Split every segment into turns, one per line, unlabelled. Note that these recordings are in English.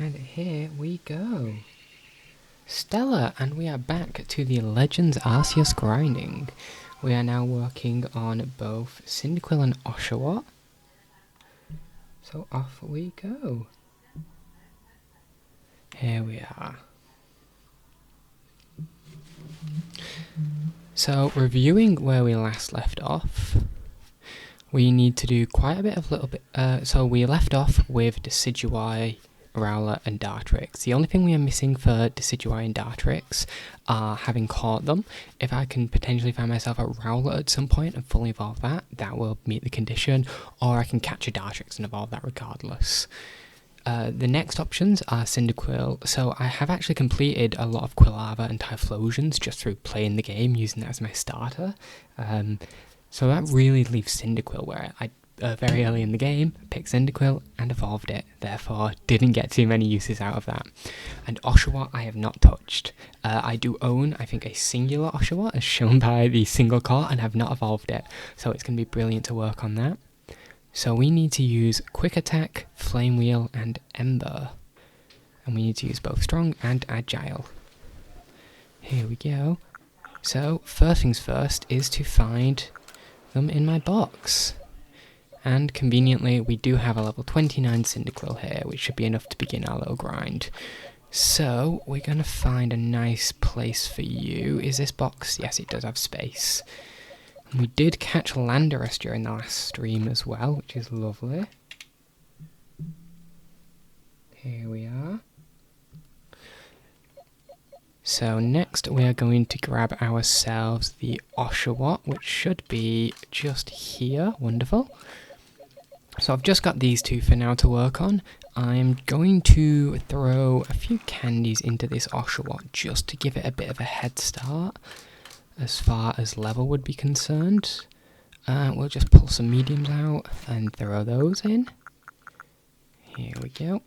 And here we go. Stellar, and we are back to the Legends Arceus grinding. We are now working on both Cyndaquil and Oshawott. So off we go. Here we are. So reviewing where we last left off, we need to do quite a bit of so we left off with Decidueye, Rowlet and Dartrix. The only thing we are missing for Decidueye and Dartrix are having caught them. If I can potentially find myself a Rowlet at some point and fully evolve that, that will meet the condition, or I can catch a Dartrix and evolve that regardless. The next options are Cyndaquil. So I have actually completed a lot of Quilava and Typhlosions just through playing the game, using that as my starter. So that really leaves Cyndaquil, where I very early in the game picked Cyndaquil and evolved it, therefore didn't get too many uses out of that. And Oshawott I have not touched. I do own, I think, a singular Oshawott as shown by the single core, and have not evolved it, so it's going to be brilliant to work on that. So we need to use Quick Attack, Flame Wheel and Ember, and we need to use both Strong and Agile. Here we go. So first things first is to find them in my box. And conveniently, we do have a level 29 Cyndaquil here, which should be enough to begin our little grind. So, we're going to find a nice place for you. Is this box? Yes, it does have space. And we did catch Landorus during the last stream as well, which is lovely. Here we are. So next we are going to grab ourselves the Oshawott, which should be just here. Wonderful. So I've just got these two for now to work on. I'm going to throw a few candies into this Oshawott just to give it a bit of a head start as far as level would be concerned. We'll just pull some mediums out and throw those in. Here we go.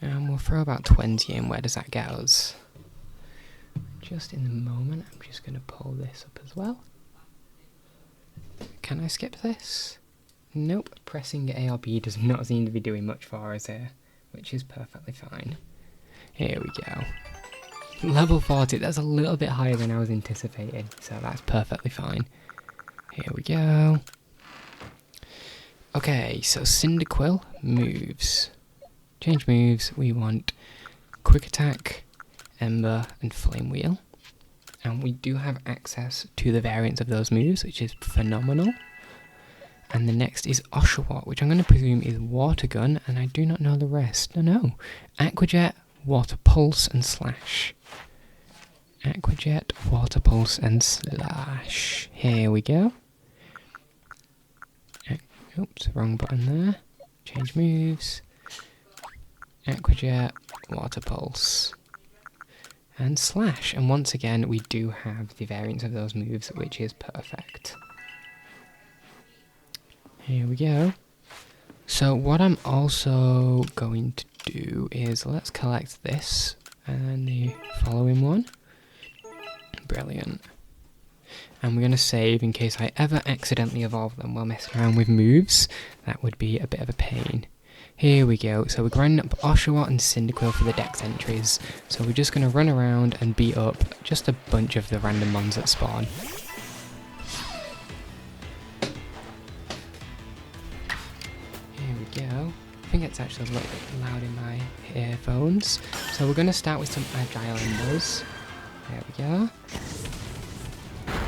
And we'll throw about 20 in. Where does that get us? Just in the moment, I'm just going to pull this up as well. Can I skip this? Nope, pressing A or B does not seem to be doing much for us here, which is perfectly fine. Here we go. Level 40, that's a little bit higher than I was anticipating, so that's perfectly fine. Here we go. Okay, so Cyndaquil moves. Change moves, we want Quick Attack, Ember and Flame Wheel. And we do have access to the variants of those moves, which is phenomenal. And the next is Oshawott, which I'm going to presume is Water Gun, and I do not know the rest. No. Aqua Jet, Water Pulse and Slash. Aqua Jet, Water Pulse and Slash. Here we go. Oops, wrong button there. Change moves. Aqua Jet, Water Pulse and Slash, and once again we do have the variants of those moves, which is perfect. Here we go. So what I'm also going to do is let's collect this and the following one. Brilliant. And we're going to save in case I ever accidentally evolve them while messing around with moves. That would be a bit of a pain. Here we go, so we're grinding up Oshawott and Cyndaquil for the dex entries. So we're just going to run around and beat up just a bunch of the random mons that spawn. Here we go. I think it's actually a little bit loud in my earphones. So we're going to start with some Agile Embers. There we go.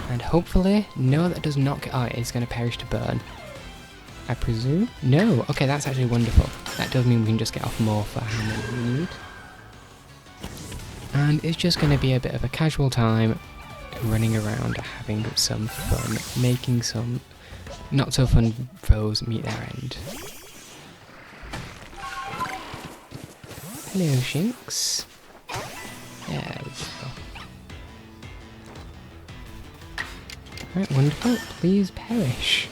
And hopefully, no, that does not get... Oh, it is going to perish to burn. I presume? No! Okay, that's actually wonderful. That does mean we can just get off more for how many we need. And it's just going to be a bit of a casual time running around, having some fun, making some not so fun foes meet their end. Hello, Shinx. There we go. Right, wonderful. Please perish.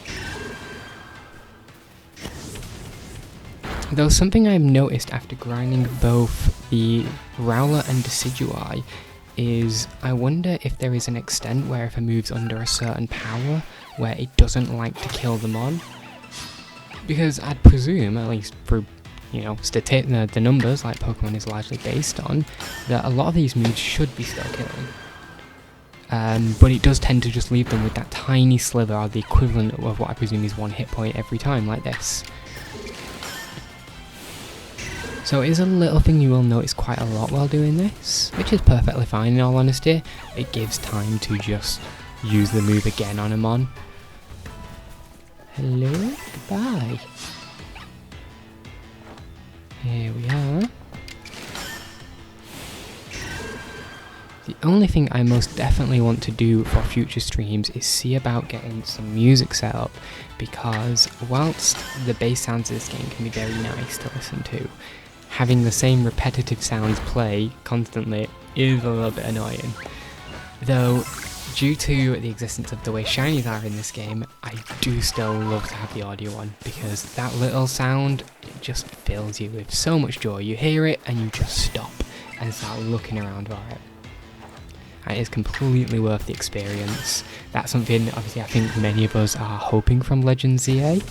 Though something I've noticed after grinding both the Rowlet and Decidueye is I wonder if there is an extent where if a move's under a certain power where it doesn't like to kill them on. Because I'd presume, at least through you know, the numbers like Pokemon is largely based on, that a lot of these moves should be still killing. But it does tend to just leave them with that tiny sliver, or the equivalent of what I presume is 1 hit point every time, like this. So it is a little thing you will notice quite a lot while doing this, which is perfectly fine in all honesty. It gives time to just use the move again on a mon. Hello, goodbye. Here we are. The only thing I most definitely want to do for future streams is see about getting some music set up, because whilst the bass sounds of this game can be very nice to listen to, having the same repetitive sounds play constantly is a little bit annoying. Though, due to the existence of the way shinies are in this game, I do still love to have the audio on, because that little sound, it just fills you with so much joy. You hear it and you just stop and start looking around for it. And it is completely worth the experience. That's something, obviously, I think many of us are hoping from Legends ZA,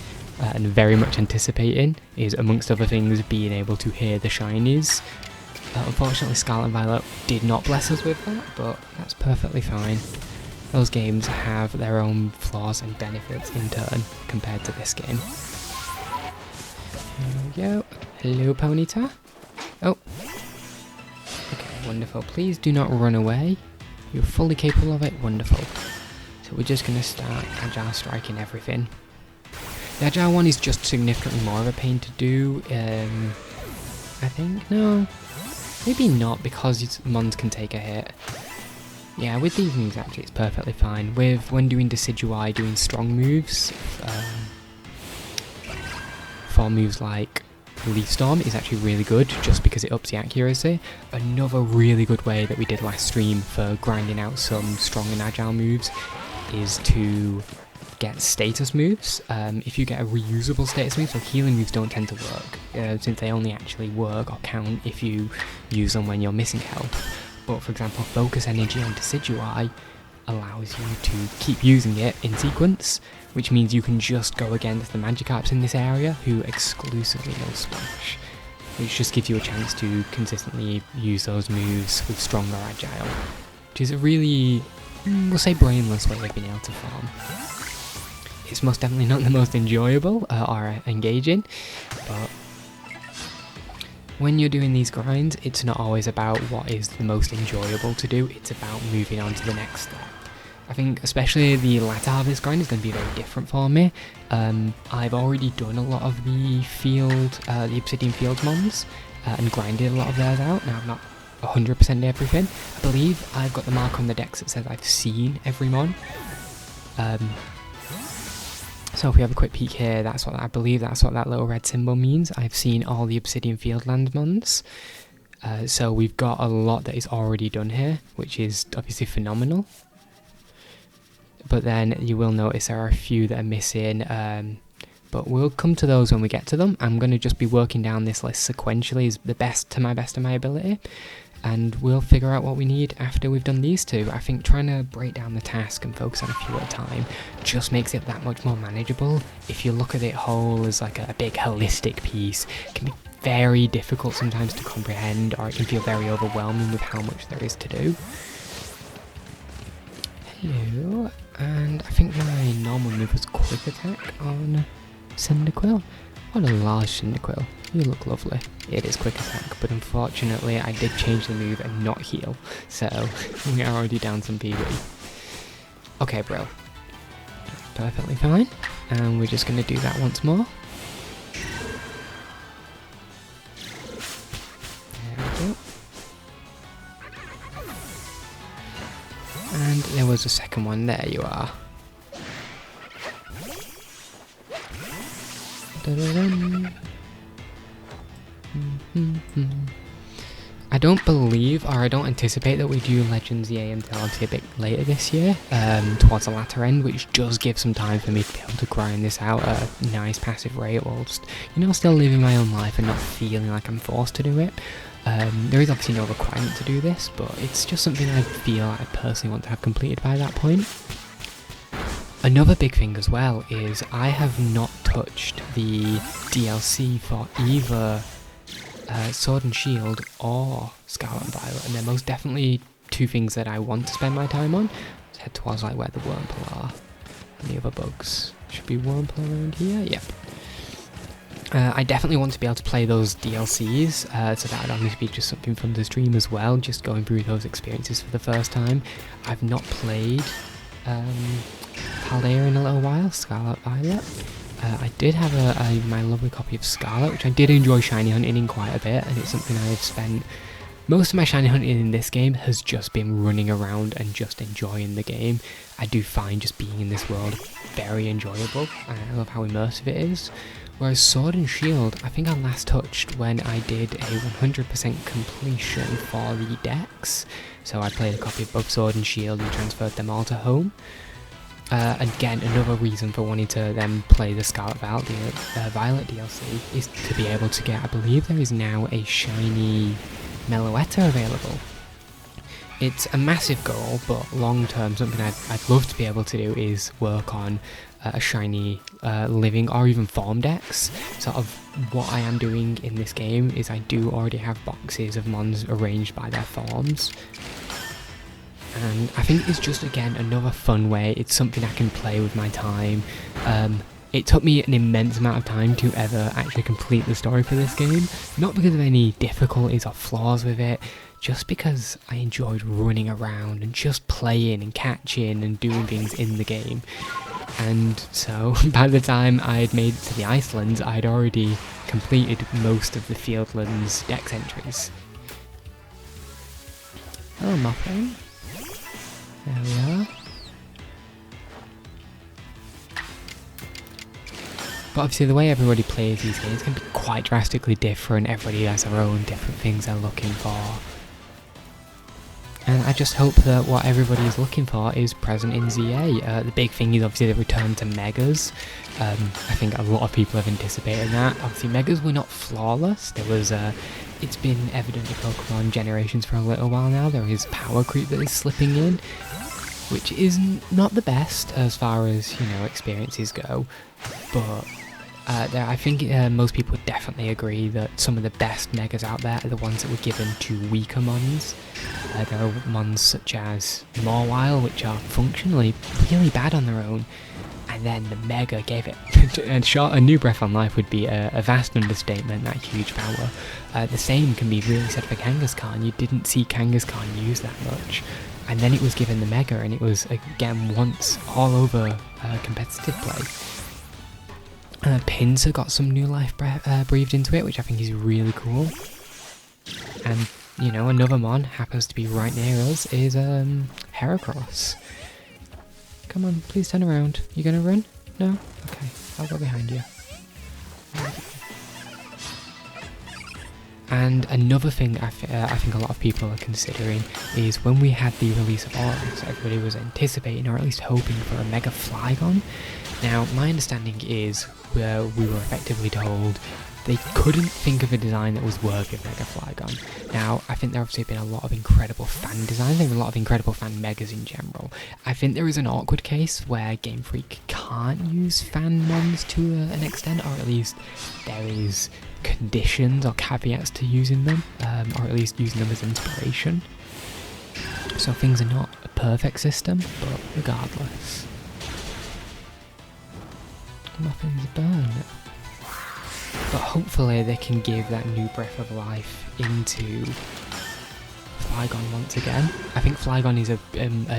and very much anticipating, is amongst other things being able to hear the shinies. Unfortunately Scarlet and Violet did not bless us with that, but that's perfectly fine. Those games have their own flaws and benefits in turn compared to this game. Here we go. Hello, Ponyta. Oh. Okay, wonderful. Please do not run away. You're fully capable of it. Wonderful. So we're just going to start Agile striking everything. The Agile one is just significantly more of a pain to do. I think? No. Maybe not, because mons can take a hit. Yeah, with these moves actually it's perfectly fine. When doing Decidueye, doing strong moves, for moves like Leaf Storm is actually really good, just because it ups the accuracy. Another really good way that we did last stream for grinding out some strong and agile moves is to get status moves. If you get a reusable status move, so healing moves don't tend to work, since they only actually work or count if you use them when you're missing health. But for example, Focus Energy on Decidueye allows you to keep using it in sequence, which means you can just go against the Magikarps in this area who exclusively know Splash, which just gives you a chance to consistently use those moves with stronger Agile, which is a really, we'll say, brainless way of being able to farm. It's most definitely not the most enjoyable or engaging, but when you're doing these grinds, it's not always about what is the most enjoyable to do, it's about moving on to the next step. I think especially the latter half of this grind is going to be very different for me. I've already done a lot of the Obsidian Fields mons, and grinded a lot of theirs out. Now I've not 100%ed everything. I believe I've got the mark on the decks that says I've seen every mon. So if we have a quick peek here, I believe that's what that little red symbol means. I've seen all the Obsidian Fieldland mons. So we've got a lot that is already done here, which is obviously phenomenal. But then you will notice there are a few that are missing, but we'll come to those when we get to them. I'm going to just be working down this list sequentially as the best of my ability, and we'll figure out what we need after we've done these two. I think trying to break down the task and focus on a few at a time just makes it that much more manageable. If you look at it whole as like a big holistic piece, it can be very difficult sometimes to comprehend, or it can feel very overwhelming with how much there is to do. Hello, and I think my normal move was Quick Attack on Cyndaquil. What a large Cyndaquil. You look lovely. It is Quick Attack, but unfortunately I did change the move and not heal, so we are already down some PB. Okay, bro. Perfectly fine, and we're just going to do that once more. There we go. And there was a second one, there you are. I don't believe, or I don't anticipate that we do Legends ZA until obviously a bit later this year, towards the latter end, which does give some time for me to be able to grind this out at a nice passive rate whilst, still living my own life and not feeling like I'm forced to do it. There is obviously no requirement to do this, but it's just something I feel I personally want to have completed by that point. Another big thing as well is I have not touched the DLC for either Sword and Shield or Scarlet and Violet, and they're most definitely two things that I want to spend my time on. Let's head towards like where the Wurmple are and the other bugs. Should be Wurmple around here. Yep. I definitely want to be able to play those DLCs, so that would honestly be just something fun to stream as well, just going through those experiences for the first time. I've not played Paldea in a little while, Scarlet Violet. I did have my lovely copy of Scarlet, which I did enjoy shiny hunting in quite a bit, and it's something I've spent most of my shiny hunting in this game has just been running around and just enjoying the game. I do find just being in this world very enjoyable, and I love how immersive it is. Whereas Sword and Shield, I think I last touched when I did a 100% completion for the decks. So I played a copy of both Sword and Shield and transferred them all to home. Again, another reason for wanting to then play the Scarlet Violet DLC is to be able to get, I believe there is now a shiny Meloetta available. It's a massive goal, but long term, something I'd love to be able to do is work on a shiny living or even form decks. Sort of what I am doing in this game is I do already have boxes of mons arranged by their forms. And I think it's just, again, another fun way. It's something I can play with my time. It took me an immense amount of time to ever actually complete the story for this game. Not because of any difficulties or flaws with it, just because I enjoyed running around and just playing and catching and doing things in the game. And so, by the time I'd made it to the Icelands, I'd already completed most of the Fieldlands dex entries. Hello, Muffin. There we are. But obviously the way everybody plays these games can be quite drastically different. Everybody has their own different things they're looking for. And I just hope that what everybody is looking for is present in ZA. The big thing is obviously the return to Megas. I think a lot of people have anticipated that. Obviously Megas were not flawless. There was it's been evident in Pokemon generations for a little while now. There is power creep that is slipping in, which is not the best as far as, you know, experiences go. But I think most people would definitely agree that some of the best Megas out there are the ones that were given to weaker mons. There are mons such as Mawile, which are functionally really bad on their own, and then the Mega gave it a new breath on life would be a vast understatement, that huge power. The same can be really said for Kangaskhan. You didn't see Kangaskhan use that much, and then it was given the Mega, and it was, again, once all over competitive play. Pinsir got some new life breathed into it, which I think is really cool. And, you know, another mon happens to be right near us is Heracross. Come on, please turn around. You gonna run? No? Okay, I'll go behind you. And another thing I think a lot of people are considering is when we had the release of Arceus, everybody was anticipating or at least hoping for a Mega Flygon. Now, my understanding is we were effectively told they couldn't think of a design that was worthy of Mega Flygon. Now, I think there have obviously been a lot of incredible fan designs, there are a lot of incredible fan Megas in general. I think there is an awkward case where Game Freak can't use fan mons to an extent, or at least there is conditions or caveats to using them, or at least using them as inspiration. So things are not a perfect system, but regardless. Nothing's burned. But hopefully they can give that new breath of life into Flygon once again. I think Flygon is a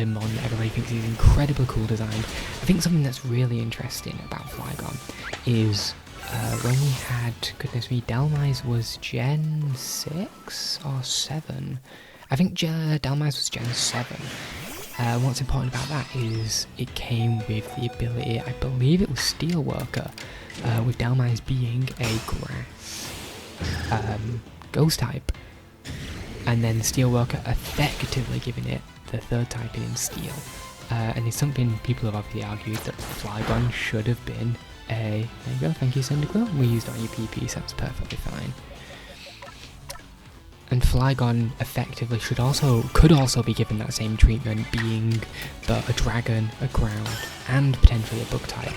mon that everybody thinks is incredibly cool design. I think something that's really interesting about Flygon is when we had, goodness me, Dhelmise was Gen 6 or 7? I think Dhelmise was Gen 7. What's important about that is it came with the ability, I believe it was Steelworker, with Dhelmise being a grass ghost type, and then Steelworker effectively giving it the third type in Steel. And it's something people have obviously argued that Flygon should have been a... There you go, thank you Cyndaquil, we used on your PP, so that's perfectly fine. And Flygon effectively could also be given that same treatment, being a dragon, a ground, and potentially a bug type.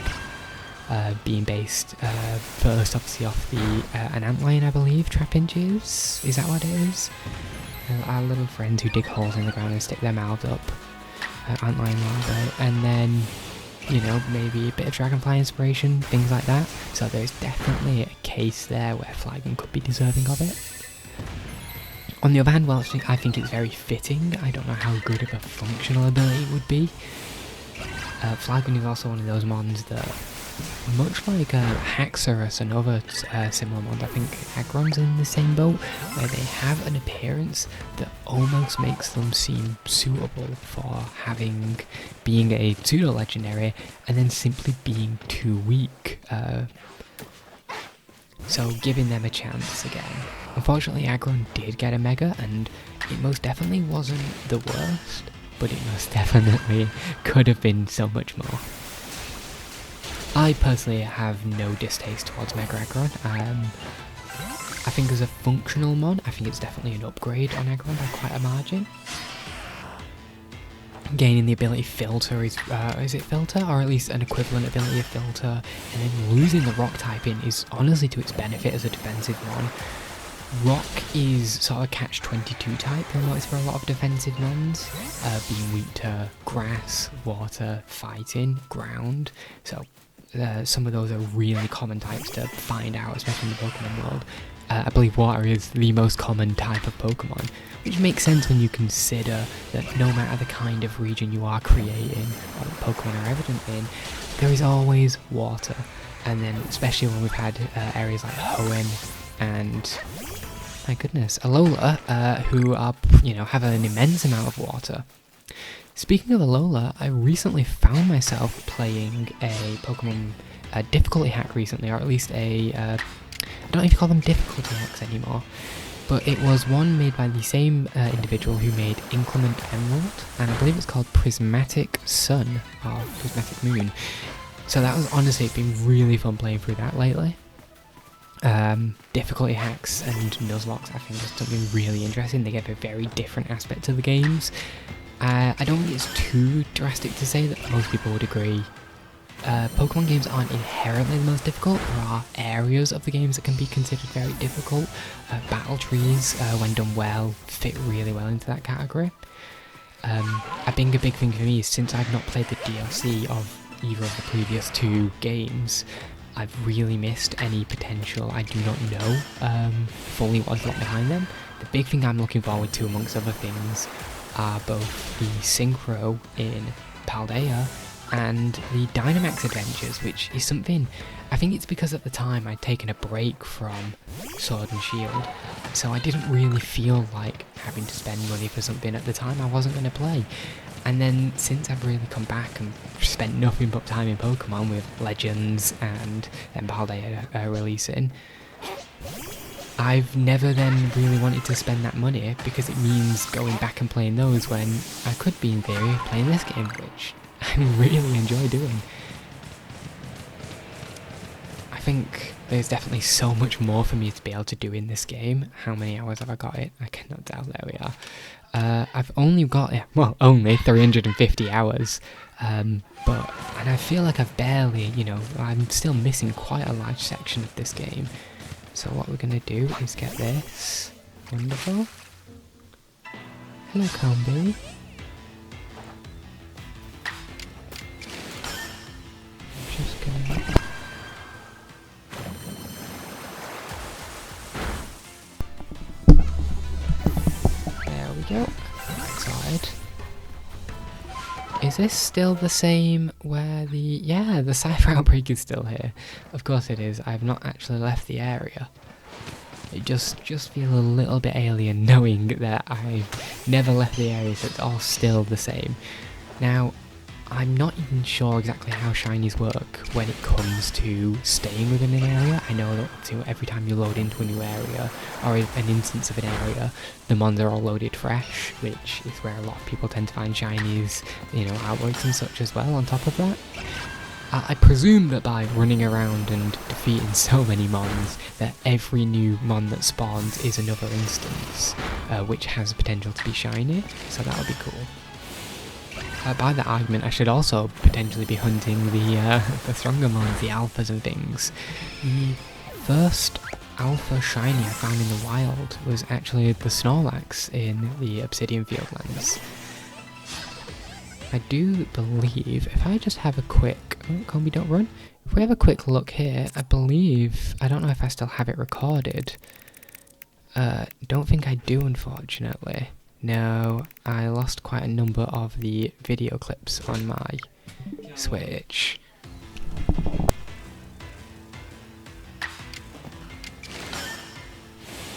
being based first obviously off the an antlion, I believe, trapinches. Is that what it is? Our little friends who dig holes in the ground and stick their mouths up. Antlion larvae, and then, you know, maybe a bit of dragonfly inspiration, things like that. So there's definitely a case there where Flygon could be deserving of it. On the other hand, well, I think it's very fitting. I don't know how good of a functional ability it would be. Flygon is also one of those mons that, much like Haxorus and other similar mons, I think Aggron's in the same boat, where they have an appearance that almost makes them seem suitable for being a pseudo-legendary and then simply being too weak. So giving them a chance again. Unfortunately, Aggron did get a Mega, and it most definitely wasn't the worst, but it most definitely could have been so much more. I personally have no distaste towards Mega Aggron. I think as a functional mon, I think it's definitely an upgrade on Aggron by quite a margin. Gaining the ability Filter is it Filter? Or at least an equivalent ability of Filter, and then losing the Rock typing is honestly to its benefit as a defensive mon. Rock is sort of a catch-22 type, you'll notice, for a lot of defensive mons, being weak to grass, water, fighting, ground, so some of those are really common types to find out, especially in the Pokemon world. I believe water is the most common type of Pokemon, which makes sense when you consider that no matter the kind of region you are creating, or that Pokemon are evident in, there is always water. And then, especially when we've had areas like Hoenn and, my goodness, Alola, who are, you know, have an immense amount of water. Speaking of Alola, I recently found myself playing a Pokemon difficulty hack recently, or at least I don't know if you call them difficulty hacks anymore, but it was one made by the same individual who made Inclement Emerald, and I believe it's called Prismatic Sun, or Prismatic Moon. So that was honestly been really fun playing through that lately. Difficulty hacks and Nuzlocke, I think, is something really interesting. They give a very different aspect to the games. I don't think it's too drastic to say that most people would agree. Pokemon games aren't inherently the most difficult. There are areas of the games that can be considered very difficult. Battle trees, when done well, fit really well into that category. I think a big thing for me is, since I've not played the DLC of either of the previous two games, I've really missed any potential. I do not know fully what's locked behind them. The big thing I'm looking forward to, amongst other things, are both the Synchro in Paldea and the Dynamax adventures, which is something, I think it's because at the time I'd taken a break from Sword and Shield, so I didn't really feel like having to spend money for something at the time I wasn't going to play. And then since I've really come back and spent nothing but time in Pokemon with Legends and then Paldea releasing, I've never then really wanted to spend that money, because it means going back and playing those when I could be, in theory, playing this game, which I really enjoy doing. I think there's definitely so much more for me to be able to do in this game. How many hours have I got it? I cannot tell. There we are. I've only got, only 350 hours. And I feel like I've barely, I'm still missing quite a large section of this game. So what we're going to do is get this. Wonderful. Hello, Combi. Just gonna... There we go. Right side. Is this still the same where the Cypher Outbreak is still here? Of course it is. I've not actually left the area. It just feel a little bit alien knowing that I've never left the area, so it's all still the same. Now, I'm not even sure exactly how shinies work when it comes to staying within an area. I know that every time you load into a new area, or an instance of an area, the mons are all loaded fresh, which is where a lot of people tend to find shinies, outworks and such as well on top of that. I presume that by running around and defeating so many mons, that every new mon that spawns is another instance, which has potential to be shiny, so that would be cool. by that argument, I should also potentially be hunting the stronger mons, the alphas and things. The first alpha shiny I found in the wild was actually the Snorlax in the Obsidian Fieldlands. I do believe, if I just have a quick... Oh, Combi, don't run. If we have a quick look here, I believe... I don't know if I still have it recorded. Don't think I do, unfortunately. No, I lost quite a number of the video clips on my Switch.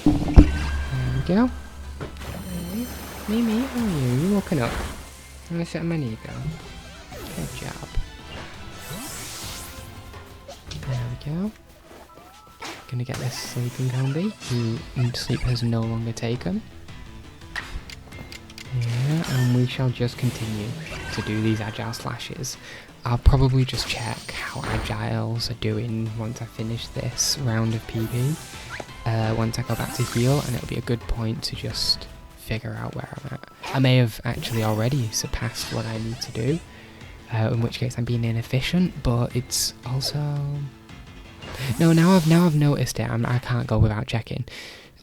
There we go. Mimi, how are you? You walking up? I'm gonna sit on my knee, go. Good job. There we go. Gonna get this sleeping Combi, who sleep has no longer taken. Yeah, and we shall just continue to do these agile slashes. I'll probably just check how agiles are doing once I finish this round of PB. Once I go back to heal, and it'll be a good point to just figure out where I'm at. I may have actually already surpassed what I need to do, in which case I'm being inefficient, but it's also... No, now I've noticed it, I can't go without checking.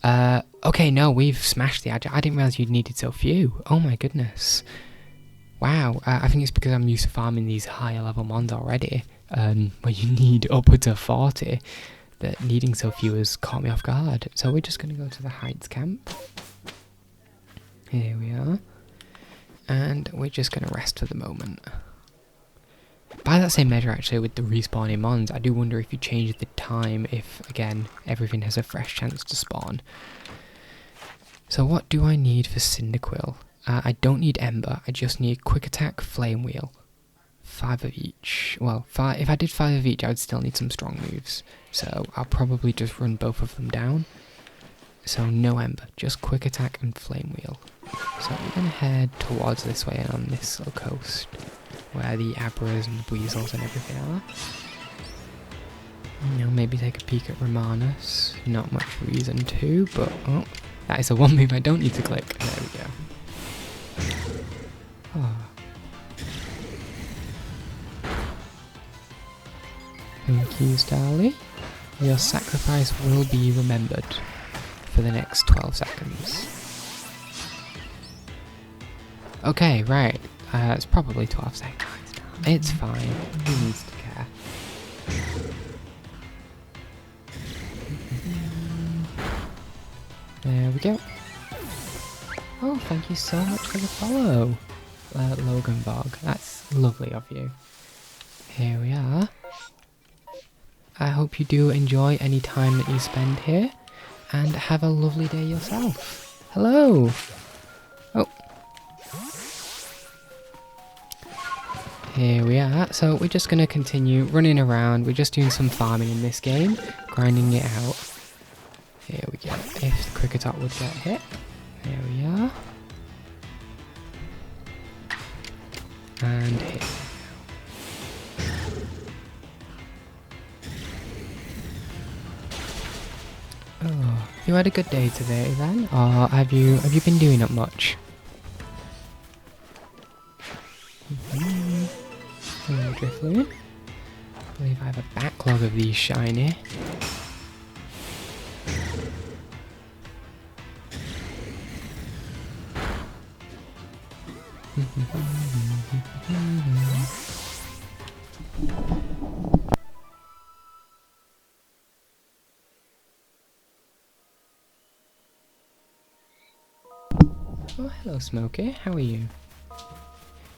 Okay, no, we've smashed the agile. I didn't realise you needed so few. Oh my goodness. Wow, I think it's because I'm used to farming these higher level mons already, where you need upwards of 40, that needing so few has caught me off guard. So we're just going to go to the Heights camp. Here we are. And we're just going to rest for the moment. By that same measure, actually, with the respawning mons, I do wonder if you change the time, if, again, everything has a fresh chance to spawn. So what do I need for Cyndaquil? I don't need Ember, I just need Quick Attack, Flame Wheel. 5 of each. Well, if I did 5 of each, I would still need some strong moves. So I'll probably just run both of them down. So no Ember, just Quick Attack and Flame Wheel. So we're going to head towards this way on this little coast, where the Abras and the Weasels and everything are. You know, maybe take a peek at Romanus. Not much reason to, but oh, that is the one move I don't need to click. There we go. Oh. Thank you, Starly. Your sacrifice will be remembered for the next 12 seconds. Okay, right. It's probably 12 seconds. It's fine. Who needs to care? There we go. Oh, thank you so much for the follow, Logan Bog. That's lovely of you. Here we are. I hope you do enjoy any time that you spend here, and have a lovely day yourself. Hello! Oh. Here we are. So we're just going to continue running around. We're just doing some farming in this game, grinding it out. Here we go. If the Kricketot would get hit. There we are. And hit. Oh, have you had a good day today then? Or have you been doing up much? Hello, Drifloon. I believe I have a backlog of these shiny. Oh, hello Smokey, how are you?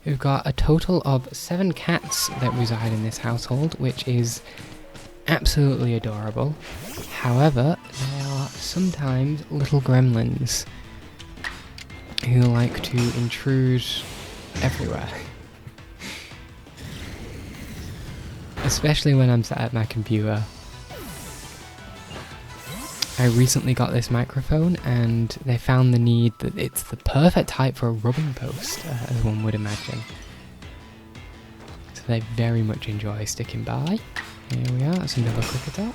We've got a total of 7 cats that reside in this household, which is absolutely adorable. However, there are sometimes little gremlins who like to intrude everywhere. Especially when I'm sat at my computer. I recently got this microphone and they found the need that it's the perfect height for a rubbing post, as one would imagine. So they very much enjoy sticking by. Here we are, that's another Kricketot.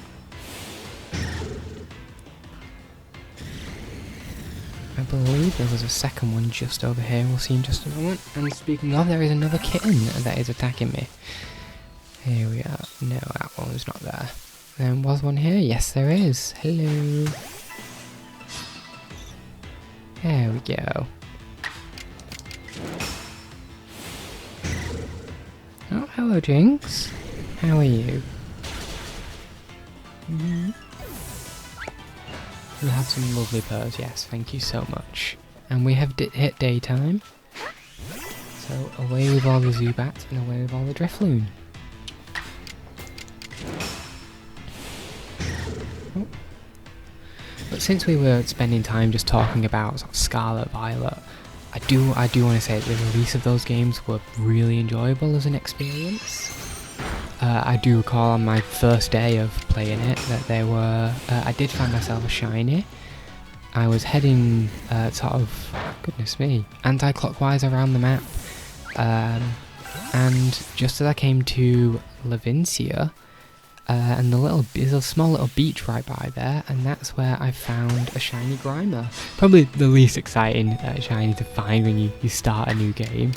I believe there was a second one just over here. We'll see in just a moment. And speaking of, there is another kitten that is attacking me. Here we are. No, that one was not there. There was one here. Yes, there is. Hello. There we go. Oh, hello, Jinx. How are you? You have some lovely purrs, yes, thank you so much. And we have hit daytime. So away with all the Zubats and away with all the Drifloon. Oh. But since we were spending time just talking about sort of Scarlet, Violet, I do want to say that the release of those games were really enjoyable as an experience. I do recall on my first day of playing it that there were, I did find myself a shiny. I was heading sort of, goodness me, anti-clockwise around the map. And just as I came to Levincia, and there's a small little beach right by there, and that's where I found a shiny Grimer. Probably the least exciting shiny to find when you start a new game.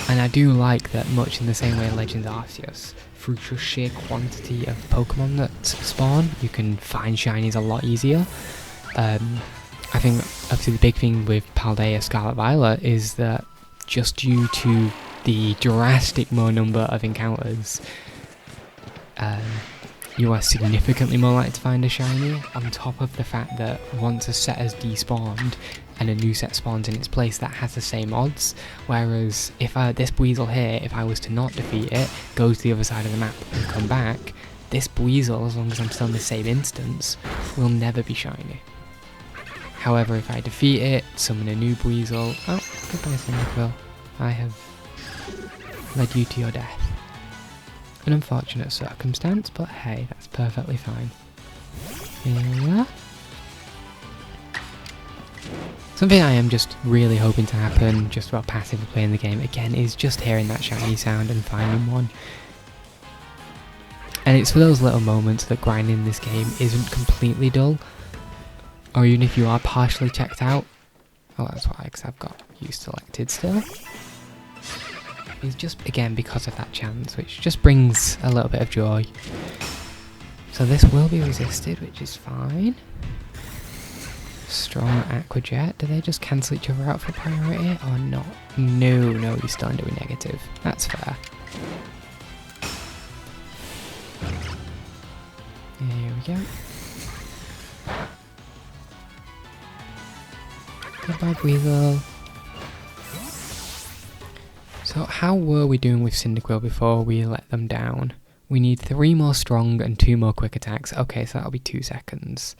And I do like that, much in the same way Legends Arceus, through just sheer quantity of Pokemon that spawn, you can find shinies a lot easier. I think obviously the big thing with Paldea Scarlet Violet is that just due to the drastic more number of encounters, you are significantly more likely to find a shiny, on top of the fact that once a set has despawned and a new set spawns in its place, that has the same odds. Whereas if this Buizel here, if I was to not defeat it, go to the other side of the map and come back, this Buizel, as long as I'm still in the same instance, will never be shiny. However, if I defeat it, summon a new Buizel, oh, goodbye Cyndaquil, I have led you to your death. An unfortunate circumstance, but hey, that's perfectly fine. Here we are. Something I am just really hoping to happen, just while passively playing the game again, is just hearing that shiny sound and finding one. And it's for those little moments that grinding this game isn't completely dull, or even if you are partially checked out. Oh, that's why, because I've got you selected still. It's just, again, because of that chance, which just brings a little bit of joy. So this will be resisted, which is fine. Strong Aqua Jet. Do they just cancel each other out for priority or not? No, you're still into a negative. That's fair. Here we go. Goodbye, Weasel. So how were we doing with Cyndaquil before we let them down? We need 3 more strong and 2 more quick attacks. Okay, so that'll be 2 seconds.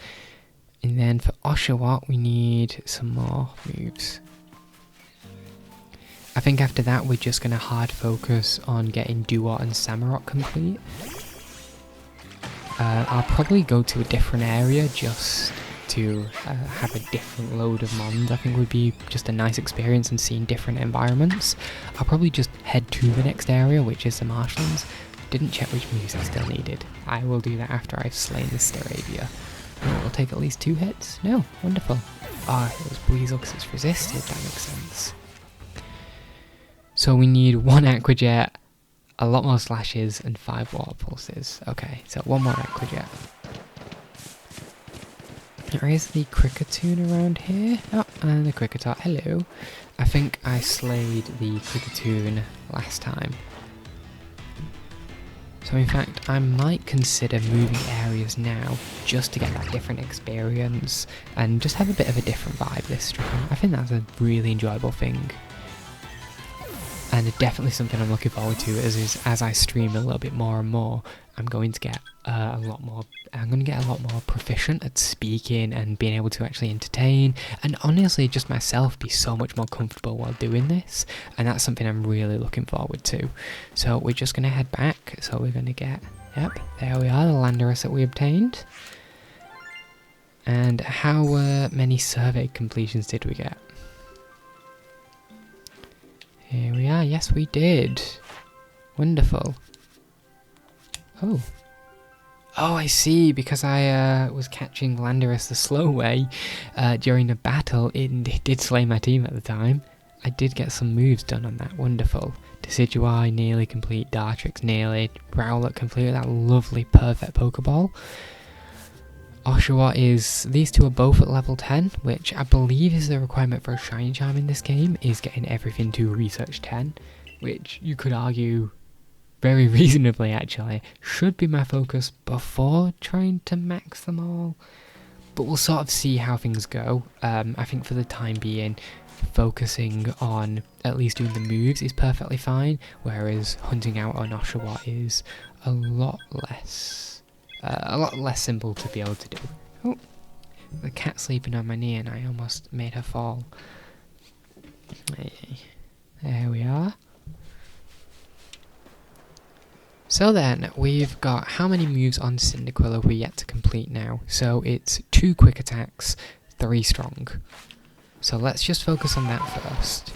And then for Oshawott, we need some more moves. I think after that, we're just going to hard focus on getting Duot and Samurott complete. I'll probably go to a different area just to have a different load of mons. I think would be just a nice experience and seeing different environments. I'll probably just head to the next area, which is the marshlands. Didn't check which moves I still needed. I will do that after I've slain this Staravia. Oh, it'll take at least 2 hits? No, wonderful. Ah, it was Buizel because it's resisted, that makes sense. So we need 1 Aqua Jet, a lot more slashes, and 5 water pulses. Okay, so 1 more Aqua Jet. There is the Kricketune around here. Oh, and the Kricketot. Hello. I think I slayed the Kricketune last time. So in fact, I might consider moving areas now just to get that different experience and just have a bit of a different vibe this stream. I think that's a really enjoyable thing. And definitely something I'm looking forward to as I stream a little bit more and more, I'm going to get a lot more proficient at speaking and being able to actually entertain, and honestly just myself be so much more comfortable while doing this, and that's something I'm really looking forward to. So we're just going to head back, so we're going to get, yep, there we are, the Landorus that we obtained. And how many survey completions did we get? Here we are, yes we did. Wonderful. Oh. Oh, I see, because I was catching Landorus the slow way during a battle. It did slay my team at the time. I did get some moves done on that. Wonderful. Decidueye nearly complete, Dartrix nearly, Rowlet completed that lovely perfect Pokeball. Oshawott is, these two are both at level 10, which I believe is the requirement for a Shiny Charm in this game, is getting everything to Research 10, which you could argue very reasonably actually should be my focus before trying to max them all. But we'll sort of see how things go. I think for the time being, focusing on at least doing the moves is perfectly fine, whereas hunting out on Oshawott is a lot less simple to be able to do. Oh, the cat's sleeping on my knee and I almost made her fall. There we are. So then, we've got how many moves on Cyndaquil have we yet to complete now? So it's 2 quick attacks, 3 strong. So let's just focus on that first.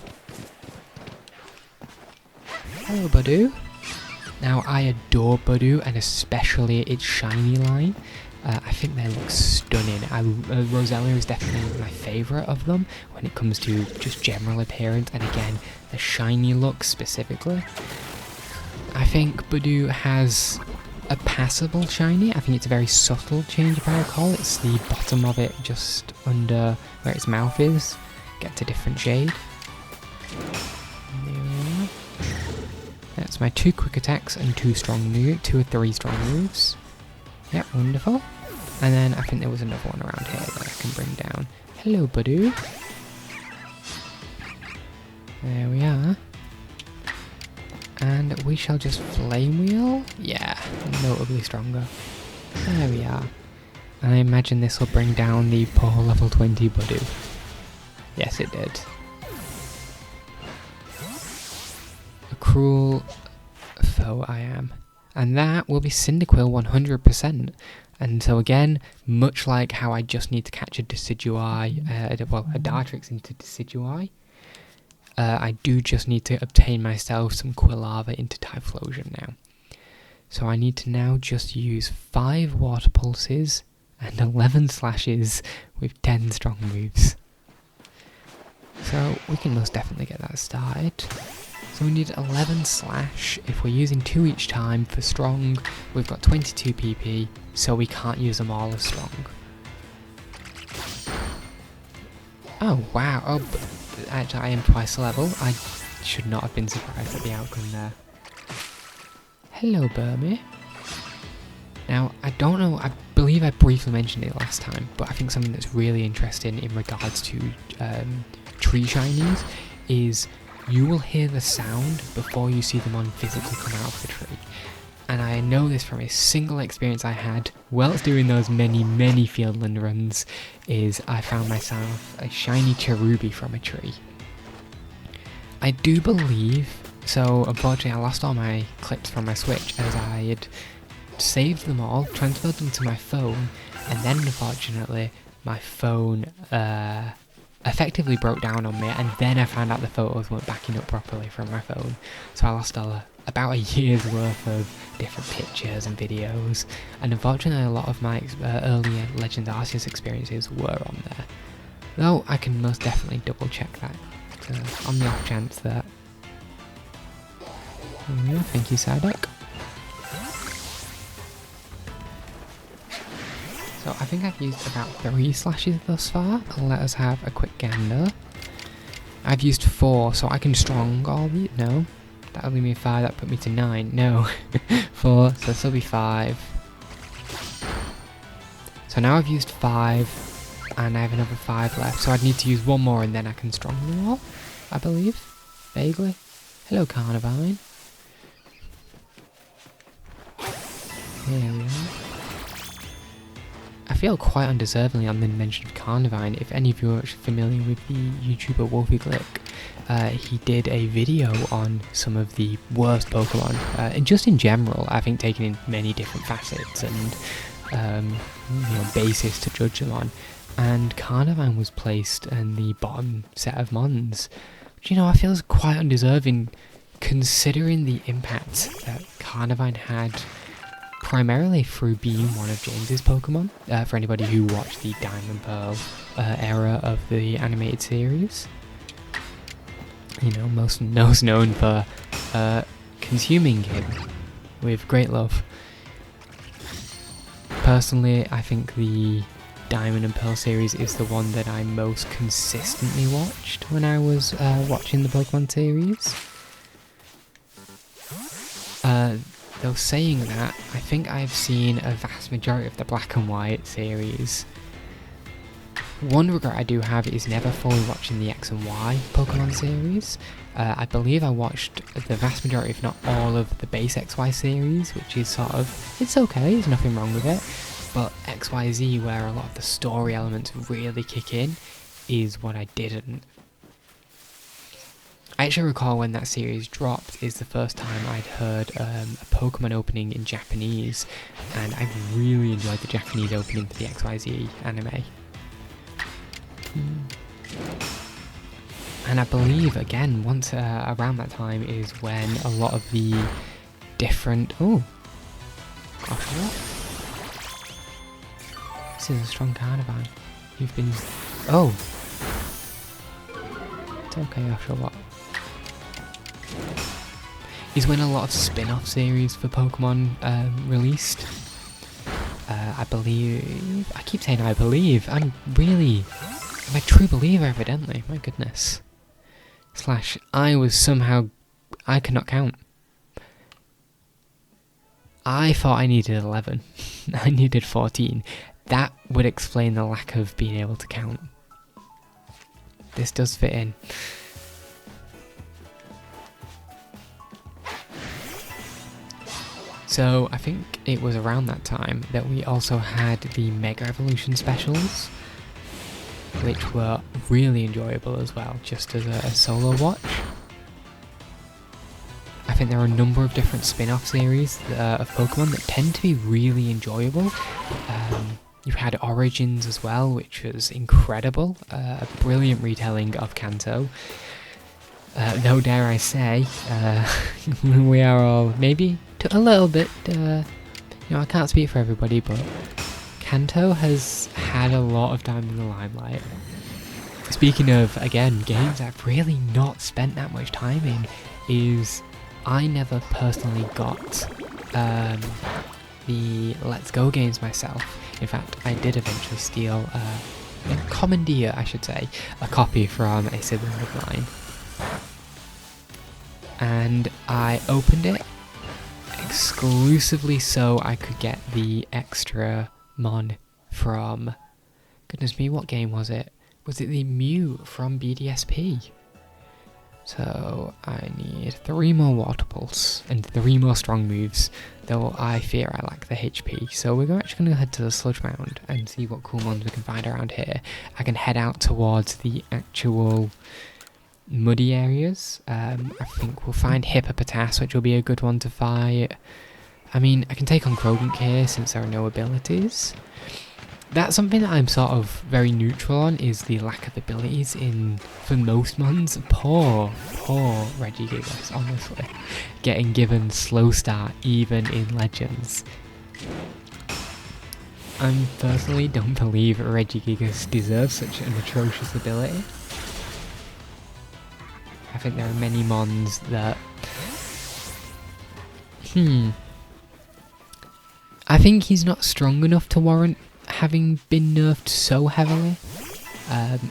Hello, Budu. Now, I adore Budu, and especially its shiny line. I think they look stunning. Roselia is definitely my favourite of them when it comes to just general appearance, and again, the shiny look specifically. I think Budu has a passable shiny. I think it's a very subtle change if I recall. It's the bottom of it just under where its mouth is. Gets a different shade. There we are. That's my 2 quick attacks and 2 strong moves, 2 or 3 strong moves. Yep, wonderful. And then I think there was another one around here that I can bring down. Hello, Budu. There we are. And we shall just Flame Wheel. Yeah, notably stronger. There we are. I imagine this will bring down the poor level 20 Budu. Yes, it did. A cruel foe I am. And that will be Cyndaquil 100%. And so again, much like how I just need to catch a Decidueye, a Dartrix into Decidueye, I do just need to obtain myself some Quilava into Typhlosion now. So I need to now just use 5 Water Pulses and 11 Slashes with 10 strong moves. So we can most definitely get that started. So we need 11 Slash. If we're using 2 each time for strong, we've got 22 PP, so we can't use them all as strong. Oh wow, actually I am twice the level. I should not have been surprised at the outcome there. Hello, Burmy. Now, I don't know, I believe I briefly mentioned it last time, but I think something that's really interesting in regards to tree shinies is you will hear the sound before you see them on physically come out of the tree. And I know this from a single experience I had whilst doing those many Fieldland runs, is I found myself a shiny Cherubi from a tree. I do believe, so unfortunately I lost all my clips from my Switch as I had saved them all, transferred them to my phone, and then unfortunately my phone effectively broke down on me, and then I found out the photos weren't backing up properly from my phone. So I lost about a year's worth of different pictures and videos, and unfortunately a lot of my earlier Legends Arceus experiences were on there. Though I can most definitely double check that on the off chance that. Yeah, thank you, Psyduck. So I think I've used about 3 Slashes thus far. Let us have a quick gander. I've used 4, so I can strong all these. No, that'll leave me 5. That put me to 9. No, 4. So this will be 5. So now I've used 5, and I have another 5 left. So I'd need to use 1 more, and then I can strong them all, I believe, vaguely. Hello, Carnivine. There we are. I feel quite undeservingly on the mention of Carnivine. If any of you are familiar with the YouTuber Wolfie Glick, he did a video on some of the worst Pokemon, and just in general, I think taking in many different facets and basis to judge them on. And Carnivine was placed in the bottom set of Mons, which I feel is quite undeserving considering the impact that Carnivine had primarily through being one of James's Pokemon, for anybody who watched the Diamond Pearl era of the animated series. You know, most known for consuming him with great love. Personally, I think the Diamond and Pearl series is the one that I most consistently watched when I was watching the Pokemon series. Though saying that, I think I've seen a vast majority of the Black and White series. One regret I do have is never fully watching the X and Y Pokemon series. I believe I watched the vast majority, if not all, of the base XY series, which is sort of, it's okay, there's nothing wrong with it. But XYZ, where a lot of the story elements really kick in, is what I didn't. I actually recall when that series dropped is the first time I'd heard a Pokemon opening in Japanese, and I really enjoyed the Japanese opening for the XYZ anime. And I believe, again, once around that time is when a lot of the different... Oh! Gosh, what? This is a strong Carnivine. You've been... Oh! It's okay, Osha, what? Is when a lot of spin-off series for Pokemon released. I believe... I keep saying I believe. I'm a true believer, evidently. My goodness. Slash, I was somehow... I could not count. I thought I needed 11. I needed 14. That would explain the lack of being able to count. This does fit in. So I think it was around that time that we also had the Mega Evolution specials, which were really enjoyable as well, just as a solo watch. I think there are a number of different spin-off series of Pokemon that tend to be really enjoyable. You had Origins as well, which was incredible, a brilliant retelling of Kanto. Though dare I say, we are all maybe a little bit, I can't speak for everybody, but Kanto has had a lot of time in the limelight. Speaking of, again, games I've really not spent that much time in, is I never personally got the Let's Go games myself. In fact, I did eventually steal, commandeer, I should say, a copy from a sibling of mine. And I opened it exclusively so I could get the extra mon from... Goodness me, what game was it? Was it the Mew from BDSP? So I need 3 more Water Pulse and 3 more strong moves, though I fear I lack the HP. So we're actually going to head to the Sludge Mound and see what cool mons we can find around here. I can head out towards the actual muddy areas. I think we'll find Hippopotas, which will be a good one to fight. I mean, I can take on Krogunk here since there are no abilities. That's something that I'm sort of very neutral on, is the lack of abilities for most mons. Poor Regigigas, honestly. Getting given slow start even in Legends. I personally don't believe Regigigas deserves such an atrocious ability. I think there are many mons that... I think he's not strong enough to warrant having been nerfed so heavily.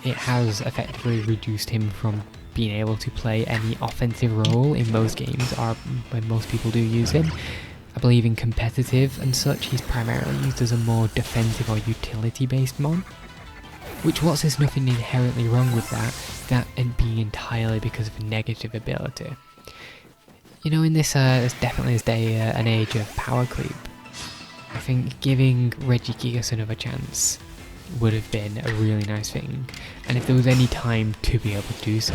It has effectively reduced him from being able to play any offensive role in most games, or when most people do use him. I believe in competitive and such, he's primarily used as a more defensive or utility based mon. Which, whilst there's nothing inherently wrong with that and being entirely because of a negative ability. You know, in this definitely is day and age of power creep, I think giving Regigigas another chance would have been a really nice thing. And if there was any time to be able to do so,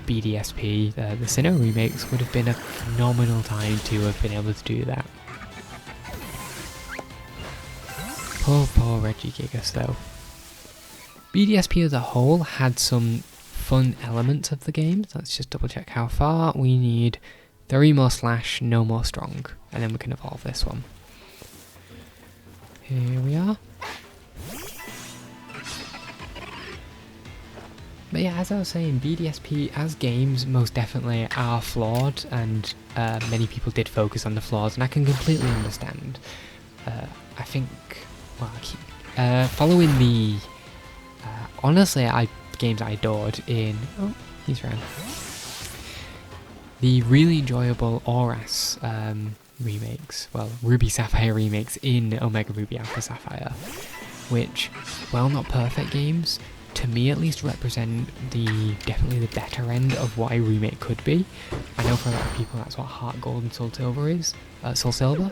BDSP, the Sinnoh remakes, would have been a phenomenal time to have been able to do that. Poor Regigigas though. BDSP as a whole had some fun elements of the game. Let's just double check how far. We need 3 more slash, no more strong, and then we can evolve this one. Here we are. But yeah, as I was saying, BDSP as games most definitely are flawed, and many people did focus on the flaws, and I can completely understand. I think, well, following the, honestly, games I adored in, oh, he's around. The really enjoyable Auras remakes, well, Ruby Sapphire remakes in Omega Ruby Alpha Sapphire, which, while not perfect games, to me at least represent definitely the better end of what a remake could be. I know for a lot of people that's what Heart Gold and Soul Silver is, Soul Silver,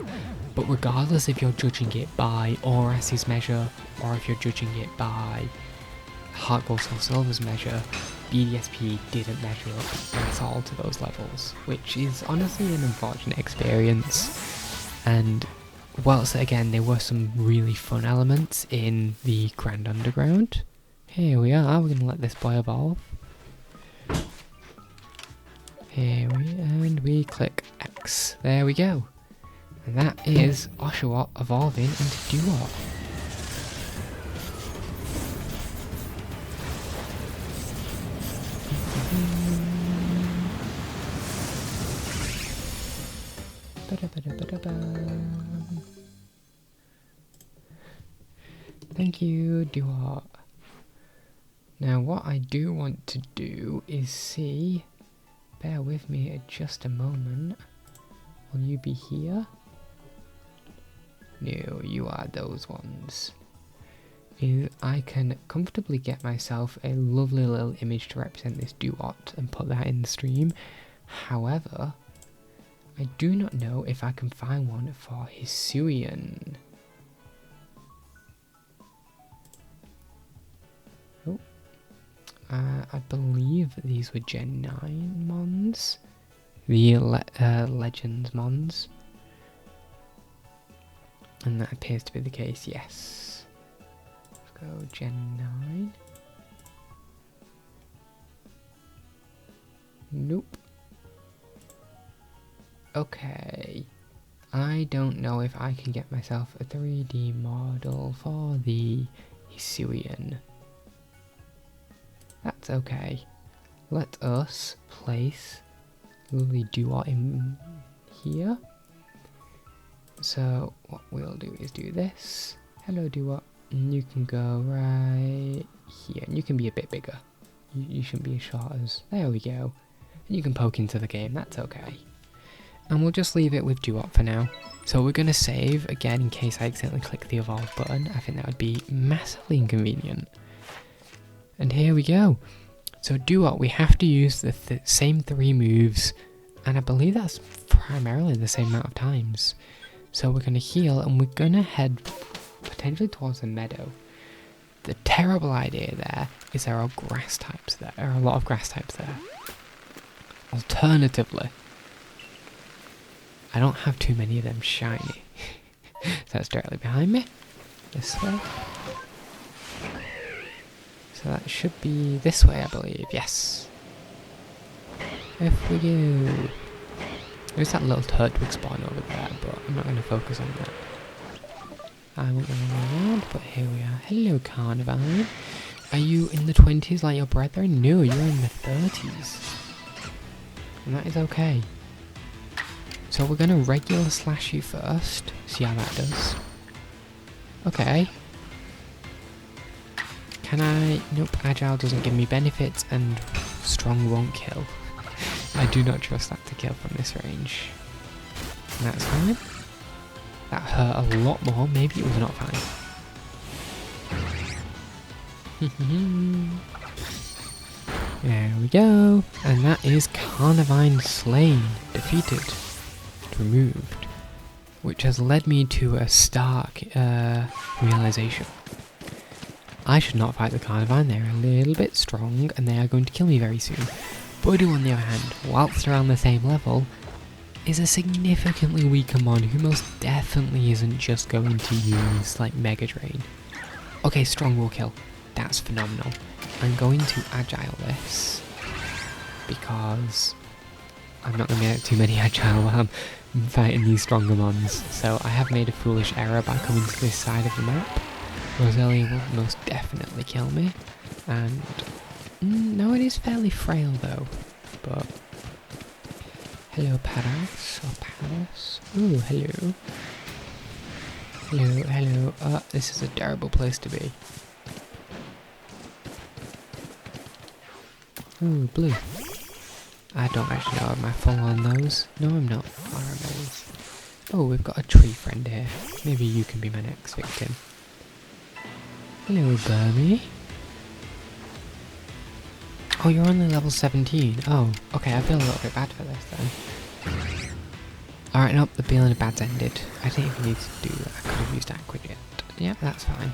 but regardless if you're judging it by Auras's measure or if you're judging it by Heart Gold Soul Silver's measure, BDSP didn't measure up at all to those levels, which is honestly an unfortunate experience. And whilst again there were some really fun elements in the Grand Underground, here we are, we're going to let this boy evolve. And we click X. There we go. And that is Oshawott evolving into Duot. Thank you, Duot. Now what I do want to do is see, bear with me at just a moment, will you be here? No, you are those ones. I can comfortably get myself a lovely little image to represent this Duot and put that in the stream. However, I do not know if I can find one for Hisuian. Oh. I believe these were Gen 9 mons. The Legends mons. And that appears to be the case, yes. Let's go Gen 9. Nope. Okay. I don't know if I can get myself a 3D model for the Hisuian. That's okay. Let us place Lily Duot in here. So what we'll do is do this. Hello Duot. And you can go right here. And you can be a bit bigger. You shouldn't be as short as... There we go. And you can poke into the game. That's okay. And we'll just leave it with Duot for now. So we're going to save again in case I accidentally click the evolve button. I think that would be massively inconvenient. And here we go. So Duot, we have to use the same 3 moves, and I believe that's primarily the same amount of times. So we're going to heal, and we're going to head potentially towards the meadow. The terrible idea there is there are grass types there. There are a lot of grass types there. Alternatively, I don't have too many of them shiny. So that's directly behind me. This way. So that should be this way, I believe. Yes. If we go. There's that little turtwig spawn over there, but I'm not going to focus on that. I won't go around, but here we are. Hello, Carnivine. Are you in the 20s like your brethren? No, you're in the 30s. And that is okay. So we're going to regular slash you first. See how that does. Okay. Can I... Nope, agile doesn't give me benefits and strong won't kill. I do not trust that to kill from this range. And that's fine. That hurt a lot more. Maybe it was not fine. There we go. And that is Carnivine slain. Defeated. Removed. Which has led me to a stark realization. I should not fight the Carnivine, they're a little bit strong and they are going to kill me very soon. Budu on the other hand, whilst they're on the same level, is a significantly weaker mon who most definitely isn't just going to use like Mega Drain. Okay, strong will kill. That's phenomenal. I'm going to agile this because I'm not going to get too many agile while I'm fighting these stronger mons. So I have made a foolish error by coming to this side of the map. Roselia will most definitely kill me. And no, it is fairly frail though. But hello, Paras or Paris. Ooh, hello. Hello, hello. This is a terrible place to be. Ooh, blue. I don't actually know, am I full on those? No, I'm not. RMAs. Oh, we've got a tree friend here. Maybe you can be my next victim. Hello, Burmy. Oh, you're only level 17. Oh, okay, I feel a little bit bad for this then. Alright, nope, the Beeline of Bad's ended. I didn't even need to do that. I could have used Aquajet. Yeah, that's fine.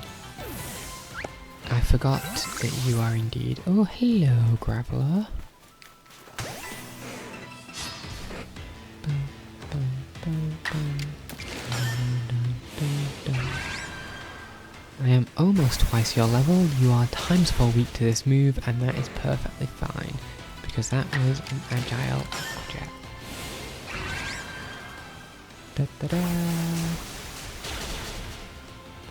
I forgot that you are indeed... Oh, hello, Graveler. I am almost twice your level. You are times 4 weak to this move, and that is perfectly fine, because that was an agile Aquajet. Da, da, da.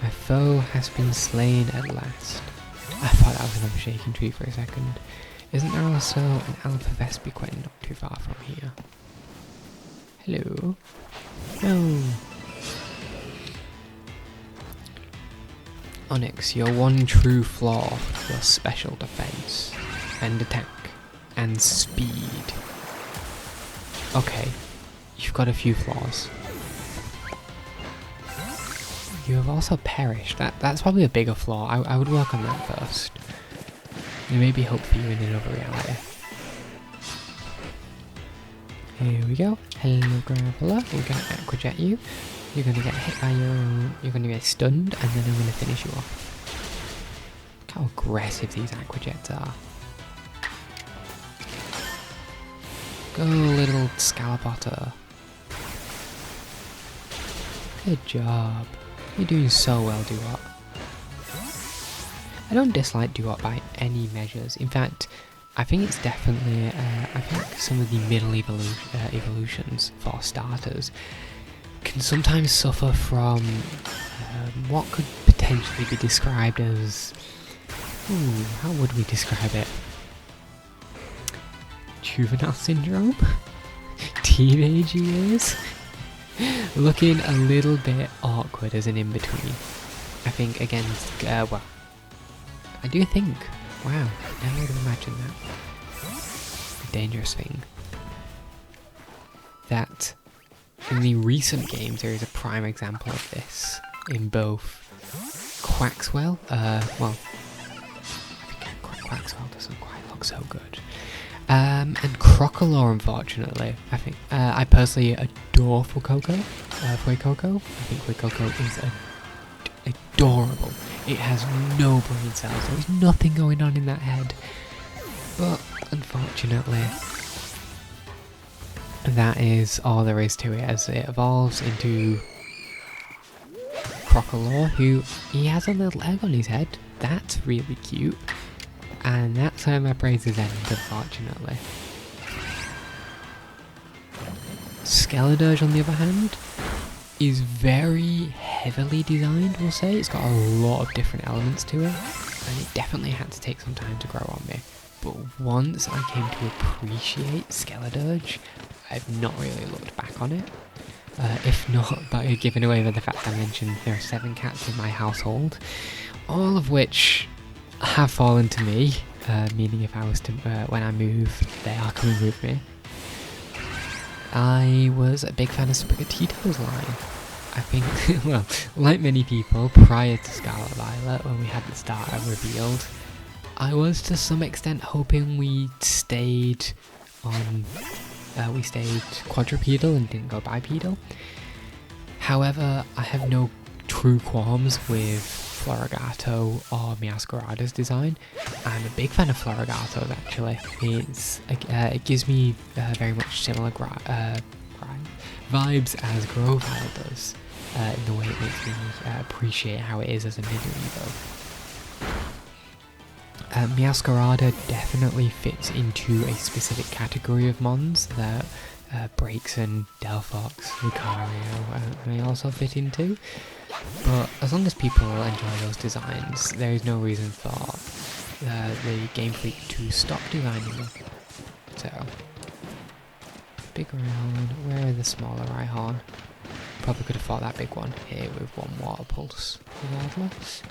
My foe has been slain at last. I thought that was another shaking tree for a second. Isn't there also an Alpha Vespiquen not too far from here? Hello? No! Onyx, your one true flaw, your special defense, and attack, and speed. Okay, you've got a few flaws. You have also perished. That's probably a bigger flaw. I would work on that first. There may be hope for you in another reality. Here we go. Hello, Graveler. We're gonna Aquajet you. You're gonna get hit by your own. You're gonna get stunned, and then I'm gonna finish you off. Look how aggressive these Aquajets are. Go, little Scalabotter. Good job. You're doing so well, Duot. I don't dislike Duot by any measures. In fact, I think it's definitely, I think some of the middle evolutions, for starters, can sometimes suffer from what could potentially be described as, how would we describe it? Juvenile syndrome? Teenage years? Looking a little bit awkward as an in-between. I think against, well, I do think, wow, I never would have imagined that. A dangerous thing. That, in the recent games, there is a prime example of this. In both Quaxwell, well, I think Quaxwell doesn't quite look so good. And Crocodile, unfortunately. I think I personally adore Fuecoco. I think Fuecoco is adorable. It has no brain cells. There is nothing going on in that head. But unfortunately, that is all there is to it as it evolves into Crocodile, who he has a little egg on his head. That's really cute. And that's where my praises end, unfortunately. Skeledirge, on the other hand, is very heavily designed, we'll say. It's got a lot of different elements to it, and it definitely had to take some time to grow on me. But once I came to appreciate Skeledirge, I've not really looked back on it. If not, by giving away the fact I mentioned there are 7 cats in my household, all of which have fallen to me, meaning if I was to, when I move, they are coming with me. I was a big fan of Sprigatito's line. I think, well, like many people, prior to Scarlet Violet, when we had the starter revealed, I was to some extent hoping we stayed on, we stayed quadrupedal and didn't go bipedal. However, I have no true qualms with Florigato or Meowscarada's design. I'm a big fan of Florigato's actually. It gives me very much similar vibes as Grovyle does, in the way it makes me appreciate how it is as a middle Evo. Meowscarada definitely fits into a specific category of mons that Breaks and Delphox, Lucario may also fit into. But as long as people enjoy those designs, there is no reason for the Game Freak to stop designing them. So, big round, where are the smaller Rhyhorn? Probably could have fought that big one here with one Water Pulse, regardless.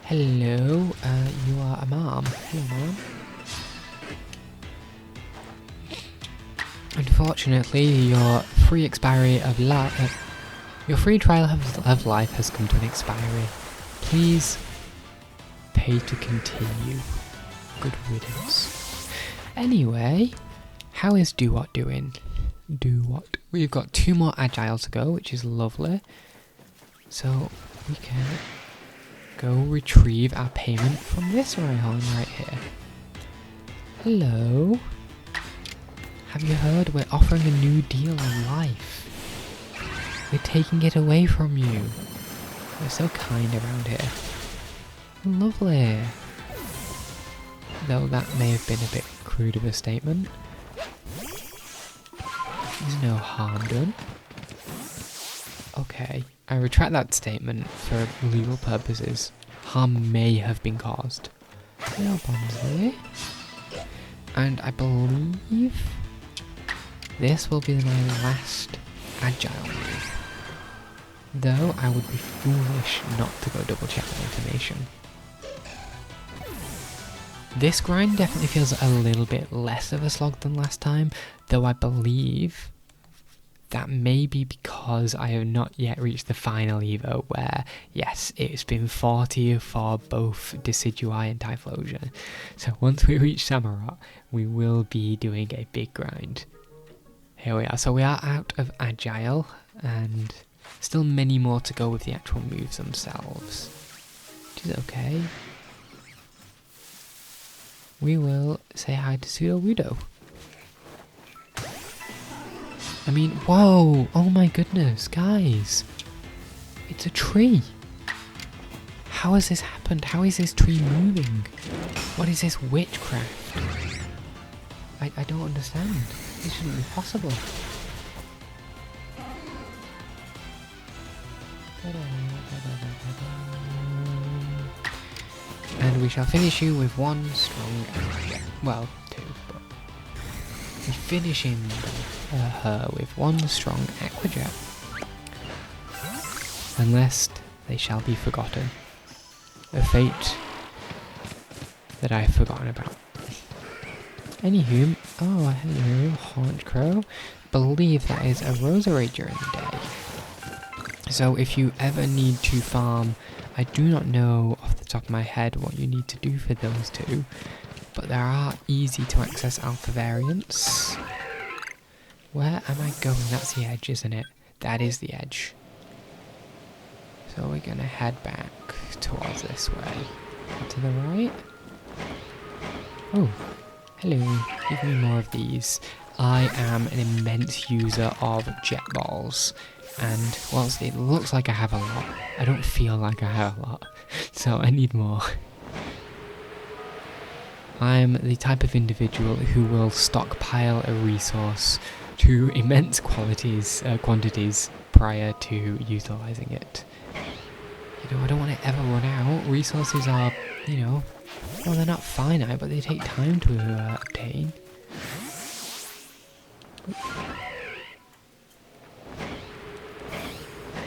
Hello, you are a mom. Hello, mom. Unfortunately, your free expiry of life, your free trial of life has come to an expiry. Please pay to continue. Good riddance. Anyway, how is Duot doing? Duot. We've got 2 more Agile to go, which is lovely. So we can go retrieve our payment from this Rhyhorn right here. Hello. Have you heard? We're offering a new deal on life. We're taking it away from you. We're so kind around here. Lovely. Though that may have been a bit crude of a statement. There's no harm done. Okay, I retract that statement for legal purposes. Harm may have been caused. No Bonsley. And I believe this will be my last Agile move. Though I would be foolish not to go double check that information. This grind definitely feels a little bit less of a slog than last time, though I believe that may be because I have not yet reached the final Evo where, yes, it's been 40 for both Decidueye and Typhlosion. So once we reach Samurott, we will be doing a big grind. Here we are. So we are out of Agile, and still many more to go with the actual moves themselves. Which is okay. We will say hi to Sudowoodo. I mean, whoa! Oh my goodness, guys! It's a tree! How has this happened? How is this tree moving? What is this witchcraft? I don't understand. This shouldn't be possible. And we shall finish you with 1 strong Aquajet. Well, 2, but we finish him her with 1 strong Aquajet. Unless they shall be forgotten. A fate that I have forgotten about. Anywho, oh hello, Horned Crow. Believe that is a Roserade during the day. So if you ever need to farm, I do not know off the top of my head what you need to do for those 2, but there are easy to access alpha variants. Where am I going? That's the edge, isn't it? That is the edge. So we're gonna head back towards this way. To the right. Oh. Hello, give me more of these. I am an immense user of jet balls, and whilst it looks like I have a lot, I don't feel like I have a lot, so I need more. I'm the type of individual who will stockpile a resource to immense quantities prior to utilising it. You know, I don't want to ever run out. Resources are, you know, well, they're not finite, but they take time to obtain.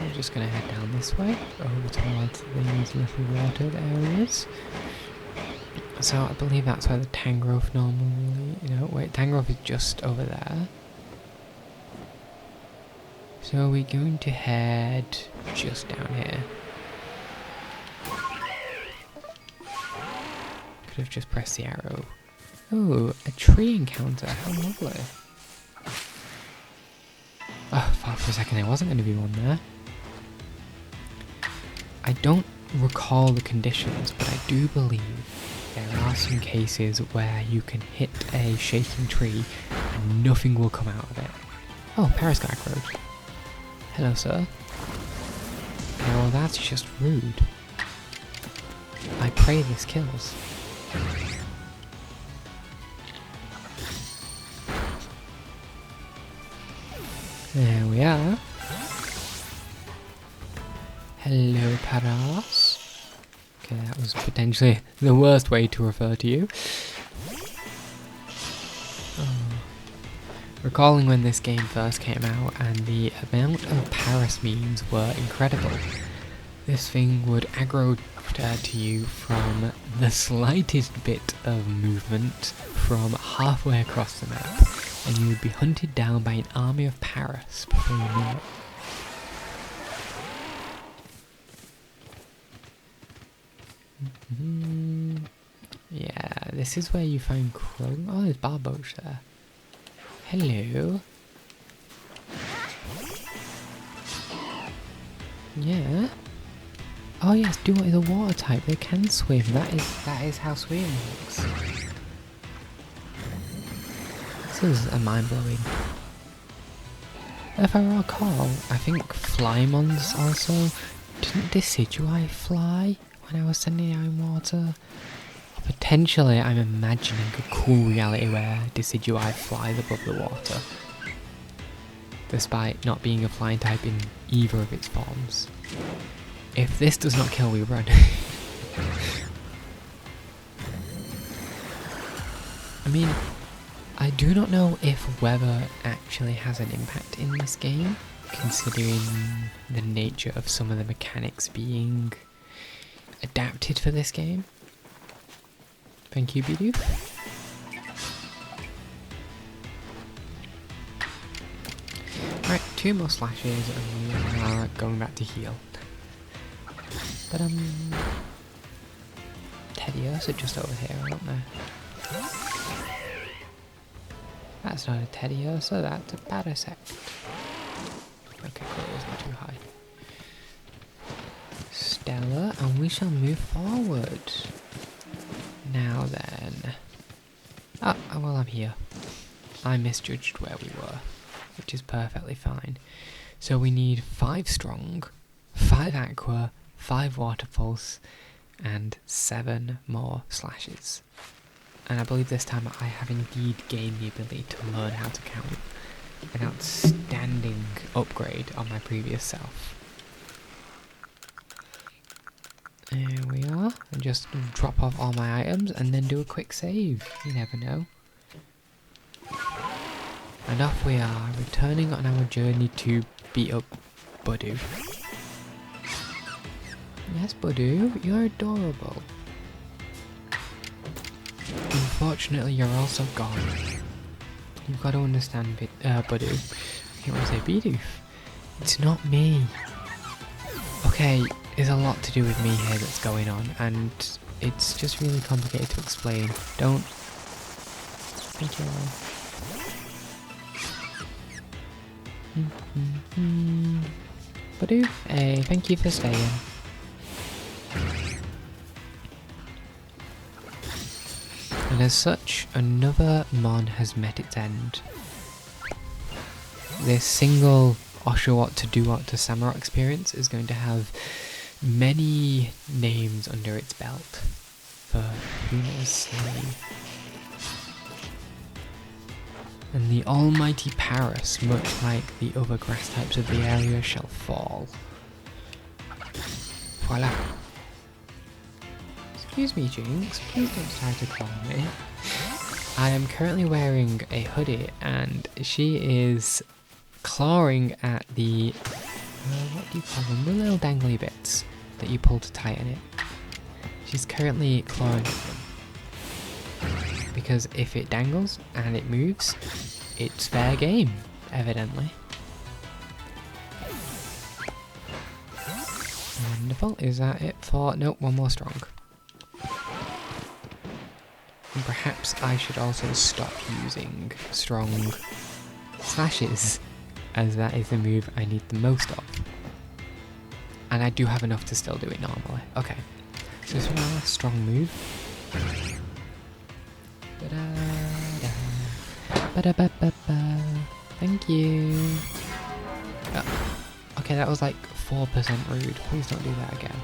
We're just going to head down this way, over towards these little watered areas. So I believe that's where the Tangrowth normally, wait, Tangrowth is just over there. So we're going to head just down here. Could have just pressed the arrow. Oh, a tree encounter, how lovely. Oh, I thought for a second there wasn't going to be one there. I don't recall the conditions, but I do believe there are some cases where you can hit a shaking tree and nothing will come out of it. Oh, Periscope Road. Hello, sir. Oh, that's just rude. I pray this kills. There we are. Hello, Paras. Okay, that was potentially the worst way to refer to you. Recalling when this game first came out and the amount of Paras memes were incredible. This thing would aggro to you from the slightest bit of movement from halfway across the map, and you would be hunted down by an army of Paras before you knew it. Yeah, this is where you find Crow. Oh, there's Barboach there. Hello. Yeah. Oh yes, Duo is a water type. They can swim. That is how swimming works. This is a mind-blowing. If I recall, I think Flymons also didn't Decidueye fly when I was sending out in water. Potentially, I'm imagining a cool reality where Decidueye flies above the water, despite not being a flying type in either of its forms. If this does not kill, we run. I mean, I do not know if weather actually has an impact in this game, considering the nature of some of the mechanics being adapted for this game. Thank you, Bidoof. Right, 2 more slashes and we are going back to heal. But Teddios are just over here, aren't they? That's not a Teddiursa, that's a Parasect. Okay, cool, it was not too high. Stella, and we shall move forward. Now then. Oh, well, I'm here. I misjudged where we were, which is perfectly fine. So we need 5 strong, 5 aqua, 5 water pulse, and 7 more slashes. And I believe this time I have indeed gained the ability to learn how to count. An outstanding upgrade on my previous self. There we are, and just drop off all my items and then do a quick save, you never know. And off we are, returning on our journey to beat up Budoo. Yes, Budoo, you're adorable. Unfortunately, you're also gone. You've got to understand, Budoo. I can't want to say Bidoof. It's not me. Okay, there's a lot to do with me here that's going on, and it's just really complicated to explain. Don't... Thank you. Budoo, hey, thank you for staying. And as such, another Mon has met its end. This single Oshawott to Duot to Samurott experience is going to have many names under its belt for Luna's slave. And the almighty Paras, much like the other grass types of the area, shall fall. Voila. Excuse me, Jinx, please don't try to call me. I am currently wearing a hoodie and she is clawing at the, what do you call them, the little dangly bits that you pull to tighten it. She's currently clawing at them. Because if it dangles and it moves, it's fair game, evidently. Wonderful, is that it for, nope, one more strong. And perhaps I should also stop using strong slashes, as that is the move I need the most of. And I do have enough to still do it normally. Okay, so this is my last strong move. Thank you. Oh, okay, that was like 4% rude. Please don't do that again.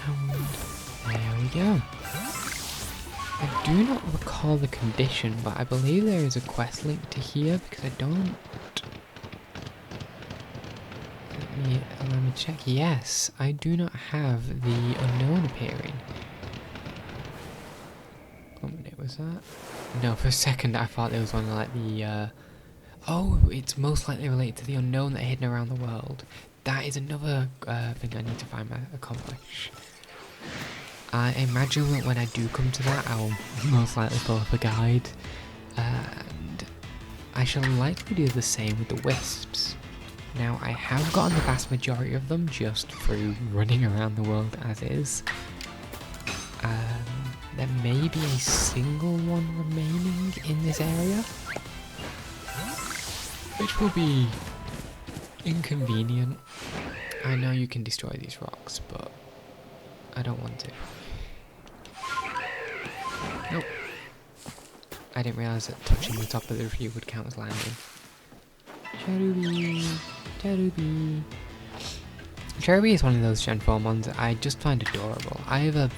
And there we go. I do not recall the condition, but I believe there is a quest link to here because I don't... Let me check. Yes, I do not have the unknown appearing. What minute was that? No, for a second I thought there was one like the... Oh, it's most likely related to the unknown that are hidden around the world. That is another thing I need to find accomplish. I imagine that when I do come to that, I'll most likely pull up a guide. And I shall likely do the same with the wisps. Now, I have gotten the vast majority of them just through running around the world as is. There may be a single one remaining in this area, which will be inconvenient. I know you can destroy these rocks, but I don't want to. Nope. I didn't realise that touching the top of the review would count as landing. Cherubi, Cherubi. Cherubi is one of those Gen 4 mons I just find adorable. I have a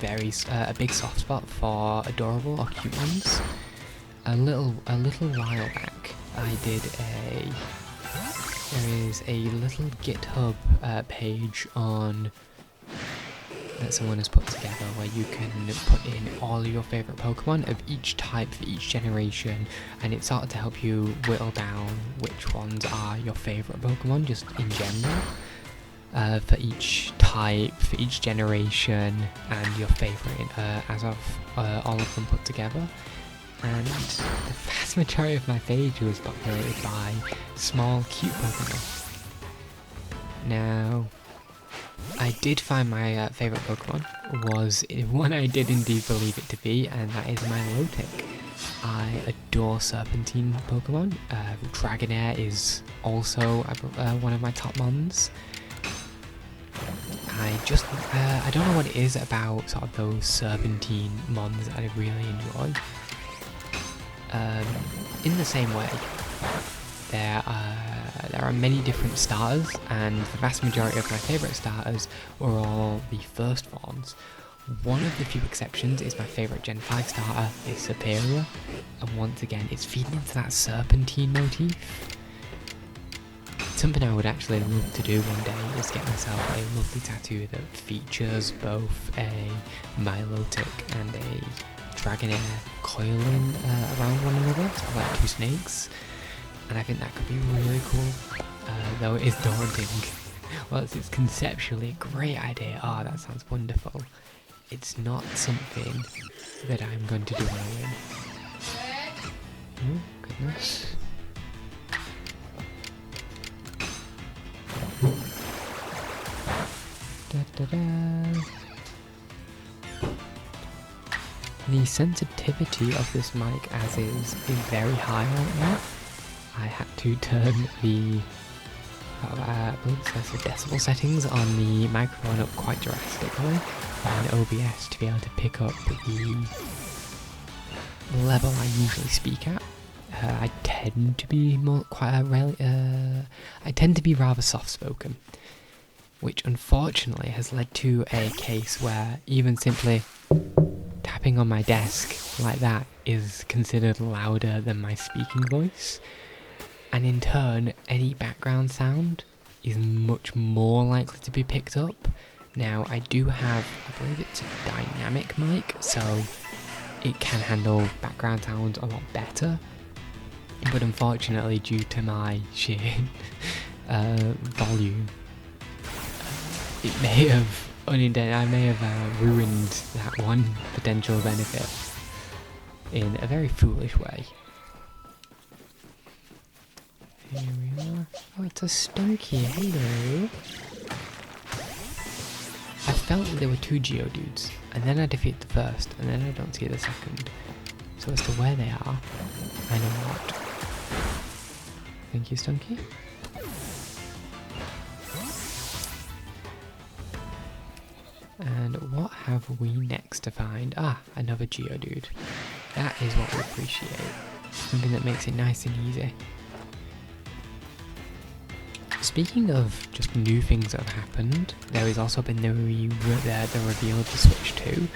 big soft spot for adorable or cute ones. A little while back, there is a little GitHub page on that someone has put together where you can put in all your favourite Pokemon of each type for each generation, and it's sort of to help you whittle down which ones are your favourite Pokemon just in general. For each type, for each generation, and your favourite as of all of them put together. And the vast majority of my page was populated by small, cute Pokemon. Now, I did find my favourite Pokemon was one I did indeed believe it to be, and that is Milotic. I adore Serpentine Pokemon. Dragonair is also one of my top mons. I don't know what it is about sort of those Serpentine mons that I really enjoy. In the same way, there are many different starters, and the vast majority of my favourite starters were all the first forms. One of the few exceptions is my favourite Gen 5 starter is Superior, and once again it's feeding into that Serpentine motif. Something I would actually love to do one day is get myself a lovely tattoo that features both a Milotic and a Dragonair coiling around one another, sort of like two snakes. And I think that could be really cool, though it is daunting. Well, it's conceptually a great idea. Oh, that sounds wonderful. It's not something that I'm going to do when I win. Oh, goodness. Da, da, da. The sensitivity of this mic as is very high right now. I had to turn the I believe it says the decibel settings on the microphone up quite drastically on OBS to be able to pick up the level I usually speak at. I tend to be rather soft-spoken, which unfortunately has led to a case where even simply tapping on my desk like that is considered louder than my speaking voice, and in turn any background sound is much more likely to be picked up. Now I do have, I believe it's a dynamic mic, so it can handle background sounds a lot better, but unfortunately due to my sheer volume, it may have I may have ruined that one potential benefit in a very foolish way. Here we are. Oh, it's a Stunky. Hello. I felt that there were two Geodudes, and then I defeat the first, and then I don't see the second. So as to where they are, I know not. Thank you, Stunky. And what have we next to find? Ah, another Geodude. That is what we appreciate. Something that makes it nice and easy. Speaking of just new things that have happened, there has also been the reveal of the Switch 2.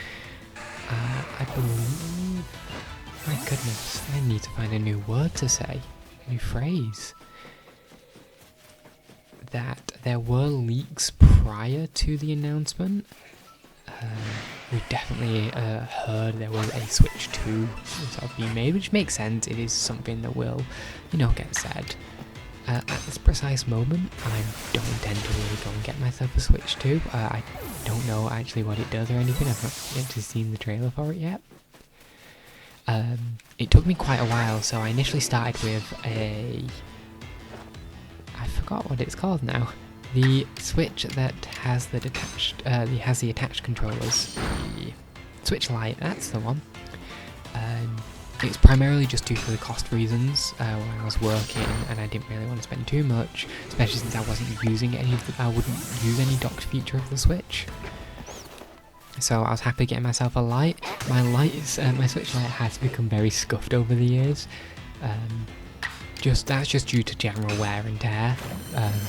I believe... My goodness, I need to find a new word to say. A new phrase. That there were leaks prior to the announcement. We definitely heard there was a Switch 2 sort of being made, which makes sense. It is something that will, get said. At this precise moment, I don't intend to really go and get myself a Switch 2. I don't know actually what it does or anything. I've not actually seen the trailer for it yet. It took me quite a while, so I initially started with I forgot what it's called now. The Switch that has the attached controllers. The Switch Lite, that's the one. It's primarily just due to the cost reasons. When I was working and I didn't really want to spend too much, especially since I wasn't using I wouldn't use any docked feature of the Switch. So I was happy getting myself a Lite. My Switch Lite has become very scuffed over the years. That's just due to general wear and tear,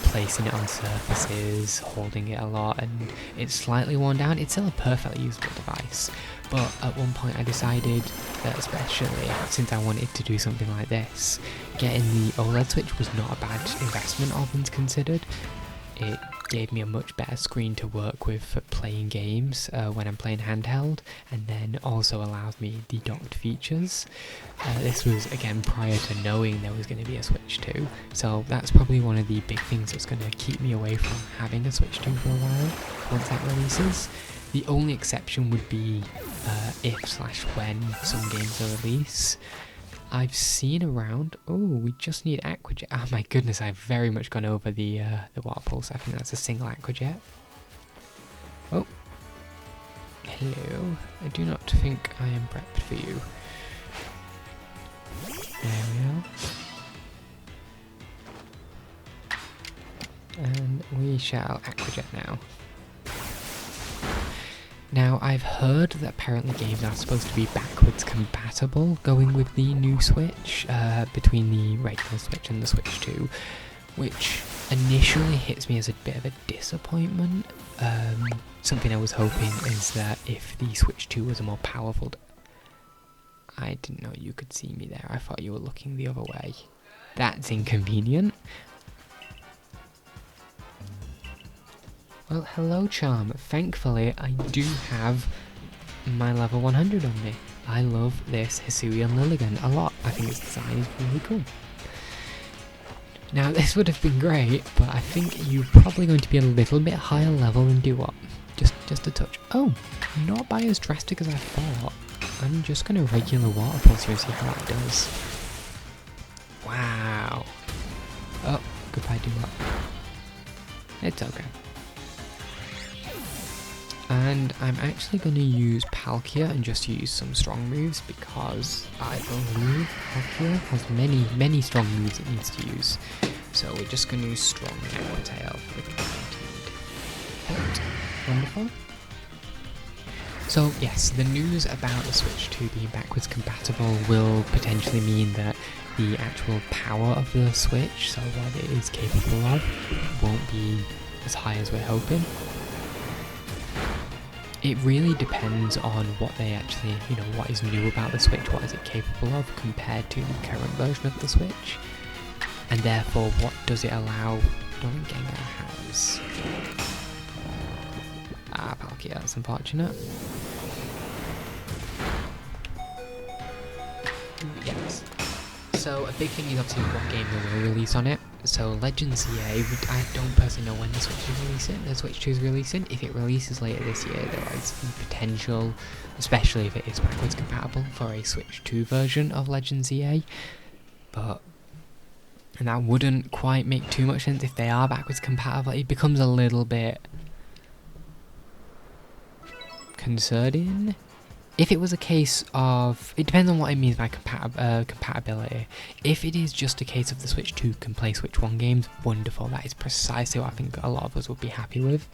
placing it on surfaces, holding it a lot, and it's slightly worn down. It's still a perfectly usable device, but at one point I decided that, especially since I wanted to do something like this, getting the OLED Switch was not a bad investment, all things considered. It gave me a much better screen to work with for playing games when I'm playing handheld, and then also allows me the docked features. This was again prior to knowing there was going to be a Switch 2, so that's probably one of the big things that's going to keep me away from having a Switch 2 for a while once that releases. The only exception would be if/when some games are released. I've seen around. Oh, we just need Aquajet. Oh my goodness, I've very much gone over the water pulse. I think that's a single Aquajet. Oh, hello. I do not think I am prepped for you. There we are. And we shall Aquajet now. Now, I've heard that apparently games are supposed to be backwards compatible going with the new Switch, between the regular Switch and the Switch 2, which initially hits me as a bit of a disappointment. Something I was hoping is that if the Switch 2 was a more powerful... I didn't know you could see me there, I thought you were looking the other way. That's inconvenient. Well, hello Charm. Thankfully, I do have my level 100 on me. I love this Hisuian Lilligant a lot. I think its design is really cool. Now, this would have been great, but I think you're probably going to be a little bit higher level and do what? Just a touch. Oh, not by as drastic as I thought. I'm just going to regular water pulse here and see how that does. Wow. Oh, goodbye, do what? It's okay. And I'm actually going to use Palkia and just use some strong moves because I believe Palkia has many strong moves it needs to use. So we're just going to use strong Aqua Tail with guaranteed. Wonderful. So yes, the news about the Switch 2 being backwards compatible will potentially mean that the actual power of the Switch, so what it is capable of, won't be as high as we're hoping. It really depends on what they actually, what is new about the Switch, what is it capable of compared to the current version of the Switch, and therefore what does it allow Gengar has. Palkia, that's unfortunate. Yes. So a big thing is obviously what game they will release on it. So Legends EA, I don't personally know when the Switch is releasing. The Switch 2 is releasing. If it releases later this year, there is the potential, especially if it is backwards compatible, for a Switch 2 version of Legends EA. And that wouldn't quite make too much sense if they are backwards compatible. It becomes a little bit concerning. If it was a case of... It depends on what it means by compatibility. If it is just a case of the Switch 2 can play Switch 1 games, wonderful. That is precisely what I think a lot of us would be happy with.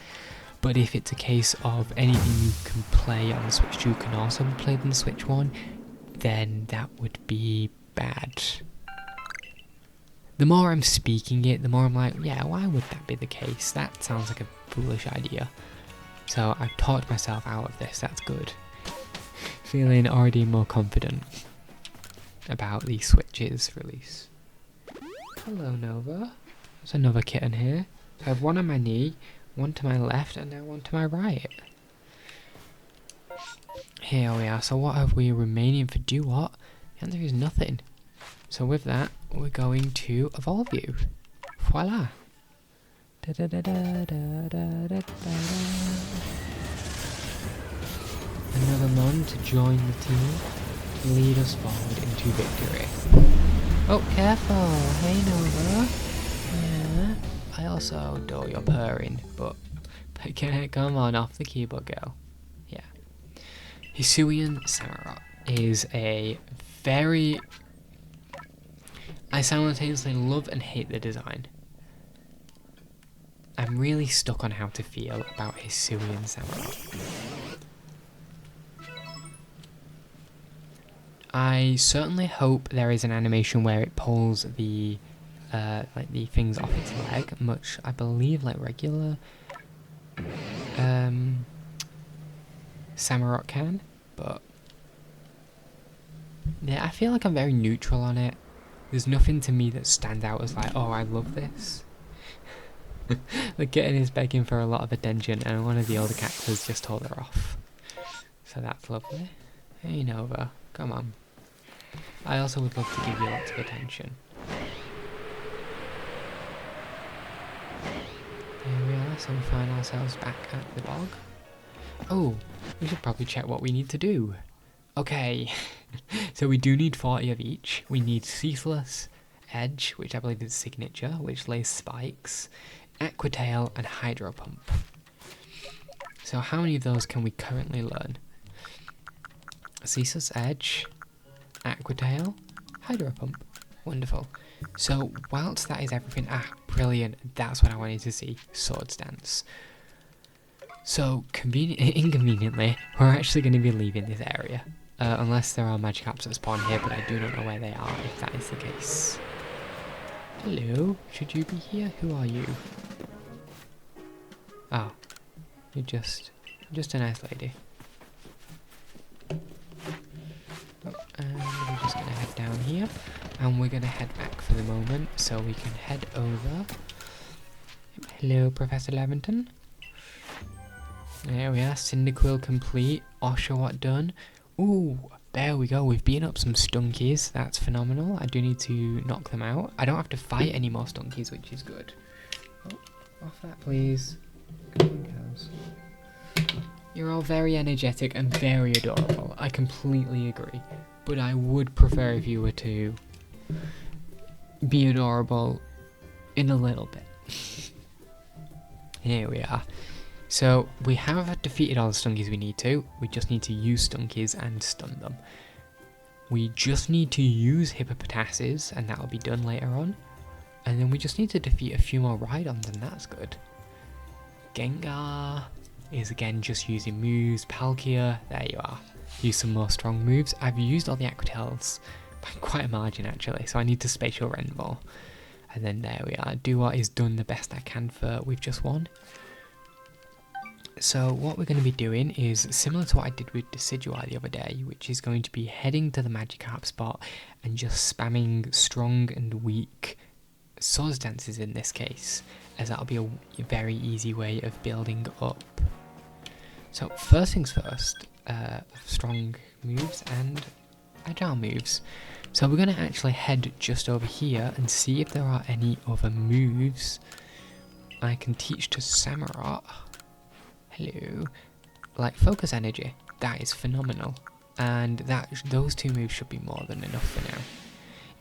But if it's a case of anything you can play on the Switch 2 can also be played on the Switch 1, then that would be bad. The more I'm speaking it, the more I'm like, yeah, why would that be the case? That sounds like a foolish idea. So I've talked myself out of this, that's good. feeling already more confident about the Switch's release. Hello, Nova. There's another kitten here. I have one on my knee, one to my left, and now one to my right. Here we are. So what have we remaining for do what? The answer is nothing. So with that, we're going to evolve you. Voila. Another mon to join the team, to lead us forward into victory. Oh, careful! Hey, Nova. Yeah. I also adore your purring, but come on, off the keyboard, girl. Yeah. Hisuian Samurott is a very... I simultaneously love and hate the design. I'm really stuck on how to feel about Hisuian Samurott. I certainly hope there is an animation where it pulls the like the things off its leg, much I believe like regular Samurott can, but yeah, I feel like I'm very neutral on it. There's nothing to me that stands out as like, oh, I love this. The kitten is begging for a lot of attention, and one of the older cactuses just told her off. So that's lovely. Hey, Nova, come on. I also would love to give you lots of attention. There we are, so we find ourselves back at the bog. Oh, we should probably check what we need to do. Okay, so we do need 40 of each. We need Ceaseless, Edge, which I believe is Signature, which lays spikes, Aquatail, and Hydro Pump. So how many of those can we currently learn? Ceaseless Edge, Aquatail, Hydro Pump. Wonderful. So whilst that is everything, brilliant, that's what I wanted to see, Swords Dance. So inconveniently, we're actually going to be leaving this area. Unless there are Magikarps that spawn here, but I do not know where they are if that is the case. Hello, should you be here? Who are you? Oh, you're just a nice lady. Oh, and we're just going to head down here, and we're going to head back for the moment, so we can head over. Hello, Professor Leventon. There we are, Cyndaquil complete, Oshawott done. Ooh, there we go, we've beaten up some Stunkies, that's phenomenal. I do need to knock them out. I don't have to fight any more Stunkies, which is good. Oh, off that please. Come on, girls. You're all very energetic and very adorable, I completely agree. But I would prefer if you were to be adorable in a little bit. Here we are. So we have defeated all the Stunkies we need to. We just need to use Stunkies and stun them. We just need to use Hippopotases, and that will be done later on. And then we just need to defeat a few more Rhydons, and that's good. Gengar is again just using moves. Palkia, there you are. Use some more strong moves. I've used all the Aquatails by quite a margin actually, so I need to Spatial Rend more. And then there we are. Duat is done the best I can for we've just won. So what we're going to be doing is similar to what I did with Decidueye the other day, which is going to be heading to the Magikarp spot and just spamming strong and weak Swords Dances in this case, as that'll be a very easy way of building up. So first things first, strong moves and agile moves. So we're going to actually head just over here and see if there are any other moves I can teach to Samurott. Hello. Like Focus Energy, that is phenomenal. And those two moves should be more than enough for now.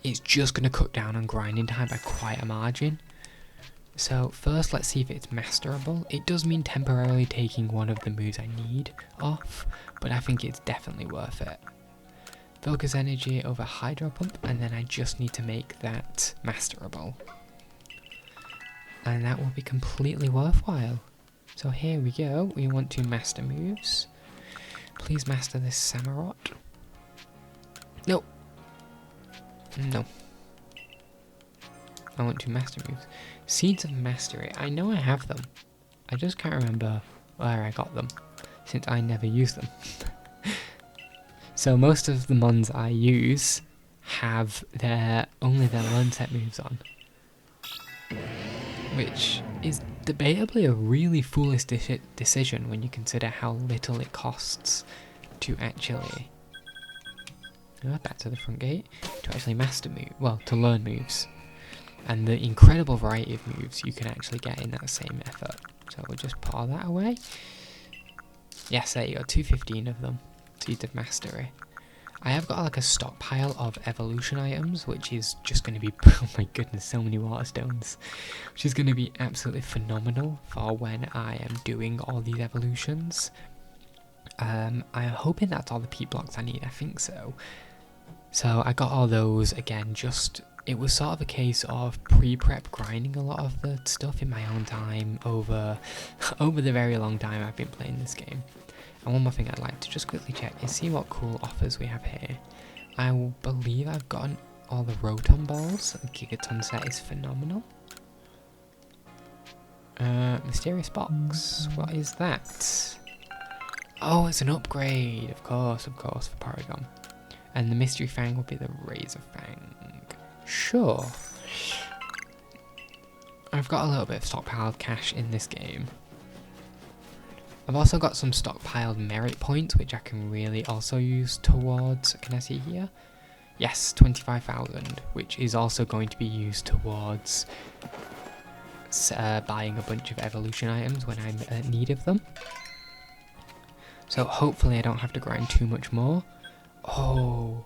It's just going to cut down on grinding time by quite a margin. So first let's see if it's masterable. It does mean temporarily taking one of the moves I need off, but I think it's definitely worth it. Focus Energy over Hydro Pump, and then I just need to make that masterable. And that will be completely worthwhile. So here we go, we want to master moves. Please master this Samurott. No. No. I want to master moves. Seeds of Mastery, I know I have them. I just can't remember where I got them, since I never use them. So most of the mons I use have only their learn set moves on, which is debatably a really foolish decision when you consider how little it costs to actually back to the front gate, to actually master move, well, to learn moves, and the incredible variety of moves you can actually get in that same effort. So we'll just put all that away. Yes, there you go, 215 of them, Seeds of Mastery. I have got like a stockpile of evolution items, which is just going to be, oh my goodness, so many water stones, which is going to be absolutely phenomenal for when I am doing all these evolutions. I'm hoping that's all the peat blocks I need, I think so. So I got all those again, it was sort of a case of pre-prep grinding a lot of the stuff in my own time over the very long time I've been playing this game. And one more thing I'd like to just quickly check is see what cool offers we have here. I believe I've gotten all the Rotom balls. The Gigaton set is phenomenal. Mysterious box, what is that? Oh, it's an upgrade, of course, for Paragon. And the Mystery Fang will be the Razor Fang. Sure. I've got a little bit of stockpiled cash in this game. I've also got some stockpiled merit points, which I can really also use towards, can I see here? Yes, 25,000, which is also going to be used towards buying a bunch of evolution items when I'm in need of them. So hopefully I don't have to grind too much more. Oh,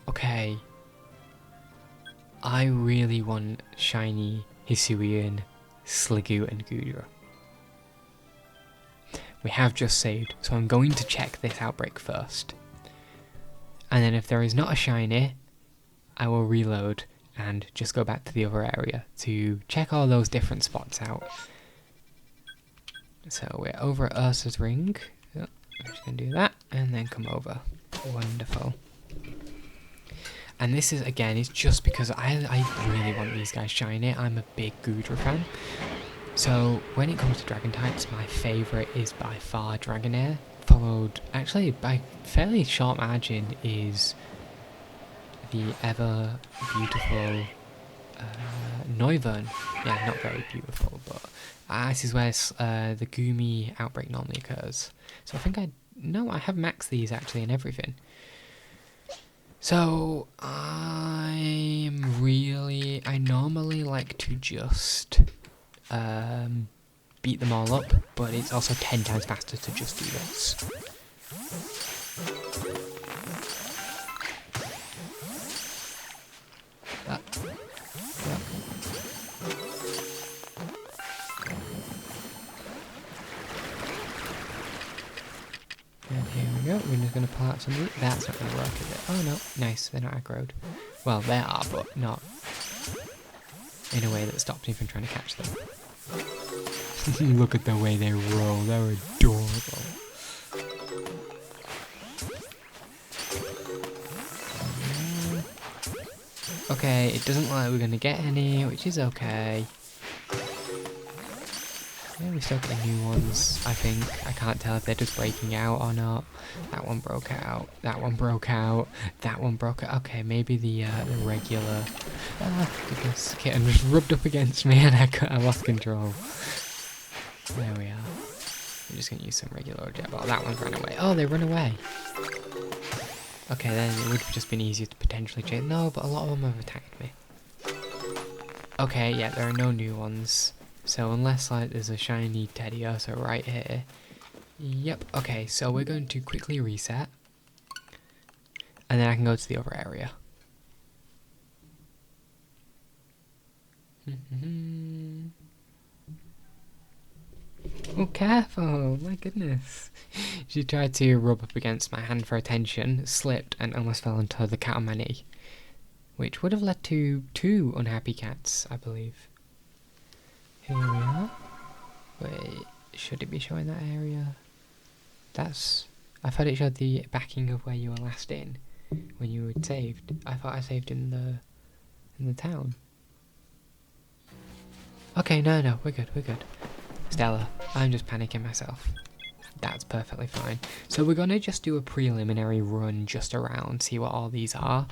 okay. I really want shiny Hisuian, Sliggoo and Goodra. We have just saved, so I'm going to check this outbreak first. And then if there is not a shiny, I will reload and just go back to the other area to check all those different spots out. So we're over at Ursa's Ring. So I'm just going to do that and then come over. Wonderful. And this is, again, it's just because I really want these guys shiny. I'm a big Goodra fan. So when it comes to dragon types, my favourite is by far Dragonair. Followed, actually, by fairly short margin is the ever beautiful Noivern. Yeah, not very beautiful, but this is where the Goomy outbreak normally occurs. So I think I have maxed these actually and everything. So I normally like to just beat them all up, but it's also 10 times faster to just do this. And here we go, we're just going to pull out some loot. That's not going to work, is it? Oh no, nice, they're not aggroed. Well, they are, but not in a way that stops me from trying to catch them. Look at the way they roll, they're adorable. Okay, it doesn't look like we're going to get any, which is okay. Yeah, we still get new ones, I think. I can't tell if they're just breaking out or not. That one broke out, that one broke out, that one broke out. Okay, maybe the regular... goodness, kitten just rubbed up against me and I lost control. There we are. We're just going to use some regular jet ball. That one ran away. Oh, they run away. Okay, then it would have just been easier to potentially chase. No, but a lot of them have attacked me. Okay, yeah, there are no new ones. So unless like there's a shiny Teddy Ursa right here. Yep, okay, so we're going to quickly reset. And then I can go to the other area. Oh, careful! My goodness. She tried to rub up against my hand for attention, slipped, and almost fell onto the cat on my knee. Which would have led to 2 unhappy cats, I believe. Here we are. Wait, should it be showing that area? I thought it showed the backing of where you were last in, when you were saved. I thought I saved in the town. Okay, no, we're good. Stella, I'm just panicking myself. That's perfectly fine. So we're going to just do a preliminary run just around, see what all these are.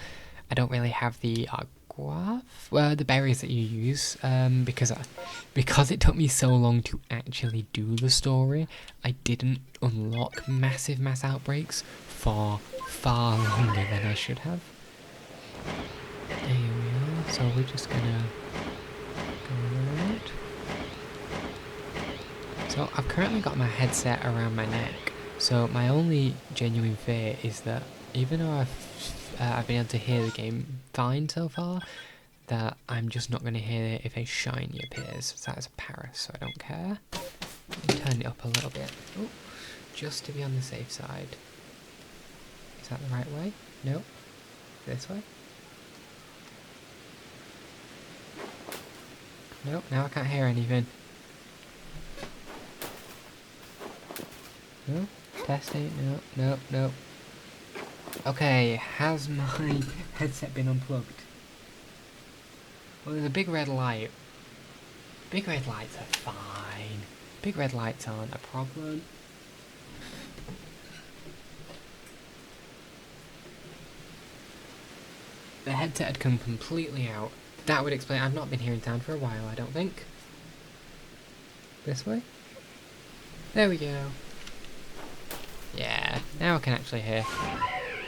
I don't really have the the berries that you use, because it took me so long to actually do the story, I didn't unlock massive mass outbreaks for far longer than I should have. There we are, so we're just gonna go around. So I've currently got my headset around my neck, so my only genuine fear is that even though I've been able to hear the game fine so far, that I'm just not going to hear it if a shiny appears. So that's a Paris, so I don't care. Turn it up a little bit, just to be on the safe side. Is that the right way? No? This way? No, now I can't hear anything. No? Testing? No. Okay, has my headset been unplugged? Well, there's a big red light. Big red lights are fine. Big red lights aren't a problem. The headset had come completely out. That would explain. I've not been hearing sound for a while, I don't think. This way? There we go. Yeah, now I can actually hear.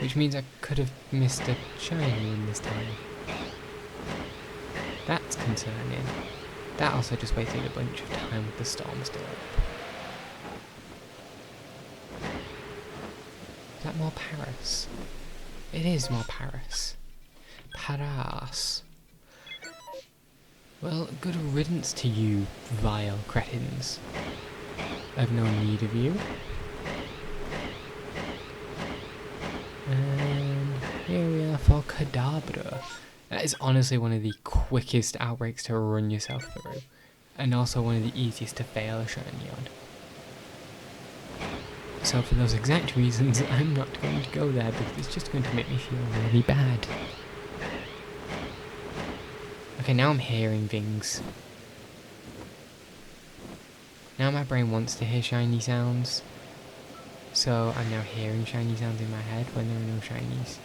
Which means I could have missed a shiny in this time. That's concerning. That also just wasted a bunch of time with the storm still up. Is that more Paris? It is more Paris. Paras. Well, good riddance to you, vile cretins. I've no need of you. And here we are for Kadabra. That is honestly one of the quickest outbreaks to run yourself through. And also one of the easiest to fail a shiny on. So for those exact reasons, I'm not going to go there because it's just going to make me feel really bad. Okay, now I'm hearing things. Now my brain wants to hear shiny sounds. So I'm now hearing shiny sounds in my head when there are no shinies.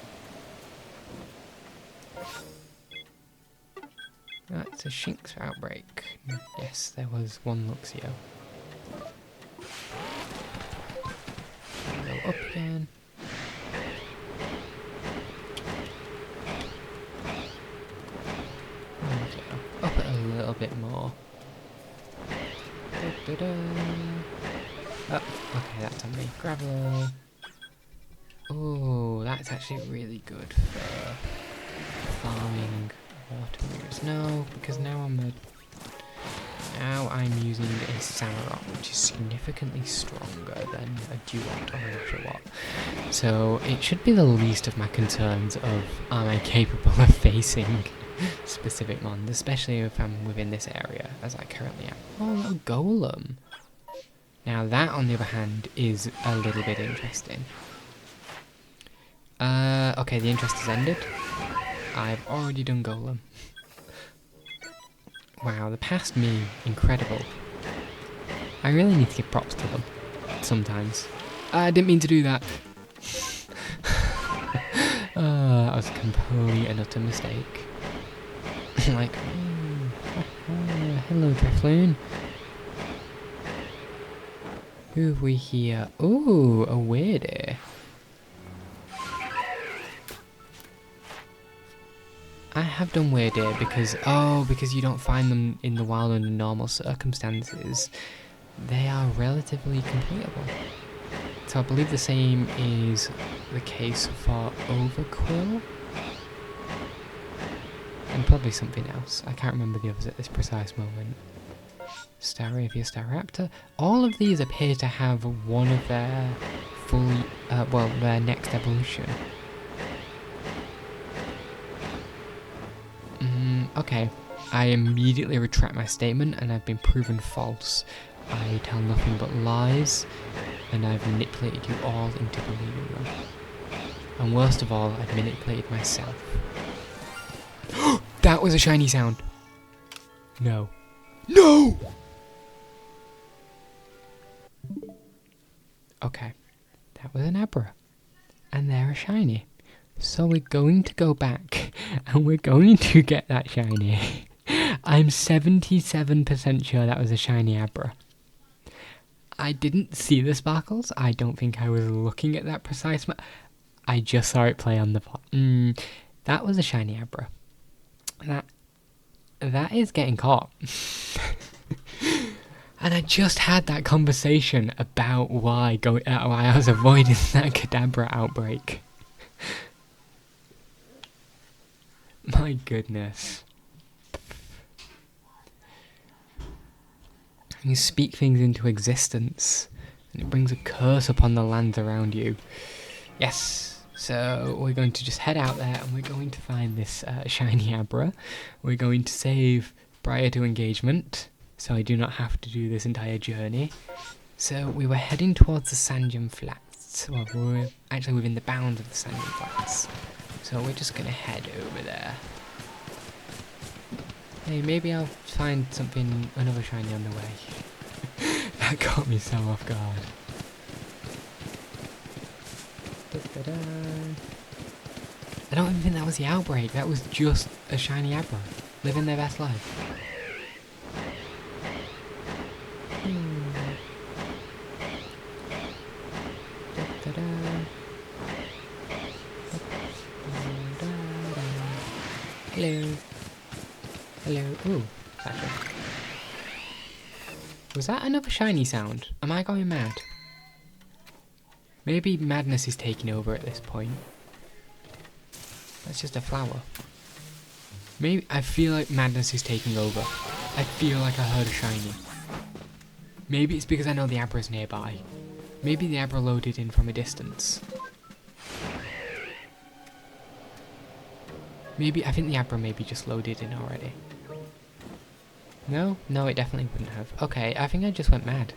Ah, it's a Shinx outbreak. Yes, there was one Luxio. Go up again. There we go. Up it a little bit more. Oh, okay, that's on me. Gravel. Oh, that's actually really good for farming water mirrors. No, because now I'm using a Samurott, which is significantly stronger than a Duot or a Oshawott. So it should be the least of my concerns of am I capable of facing specific mons, especially if I'm within this area, as I currently am. Oh, little golem. Now that, on the other hand, is a little bit interesting. Okay, the interest has ended. I've already done golem. Wow, the past me, incredible. I really need to give props to them, sometimes. I didn't mean to do that. That was a complete and utter mistake. Like, hello Drifloon. Who have we here? Ooh, a weirdy. I have done weirdy because you don't find them in the wild under normal circumstances. They are relatively completable. So I believe the same is the case for Overquill. And probably something else. I can't remember the others at this precise moment. Staravia, Staraptor. All of these appear to have one of their their next evolution. Okay. I immediately retract my statement and I've been proven false. I tell nothing but lies and I've manipulated you all into believing them. And worst of all, I've manipulated myself. That was a shiny sound. No. No! Okay, that was an Abra. And they're a shiny. So we're going to go back and we're going to get that shiny. I'm 77% sure that was a shiny Abra. I didn't see the sparkles. I don't think I was looking at that precise I just saw it play on the VOD. That was a shiny Abra. That is getting caught. And I just had that conversation about why I was avoiding that Kadabra outbreak. My goodness. You speak things into existence, and it brings a curse upon the lands around you. Yes, so we're going to just head out there, and we're going to find this shiny Abra. We're going to save prior to engagement, so I do not have to do this entire journey. So we were heading towards the Sanjum Flats. Well, we're actually within the bounds of the Sanjum Flats. So we're just going to head over there. Hey, maybe I'll find another shiny on the way. That caught me so off guard. Da-da-da. I don't even think that was the outbreak, that was just a shiny Abra, living their best life. Da-da-da. Hello. Hello. Ooh, actually. Was that another shiny sound? Am I going mad? Maybe madness is taking over at this point. That's just a flower. Maybe I feel like madness is taking over. I feel like I heard a shiny. Maybe it's because I know the Abra's nearby. Maybe the Abra loaded in from a distance. I think the Abra maybe just loaded in already. No? No, it definitely wouldn't have. Okay, I think I just went mad.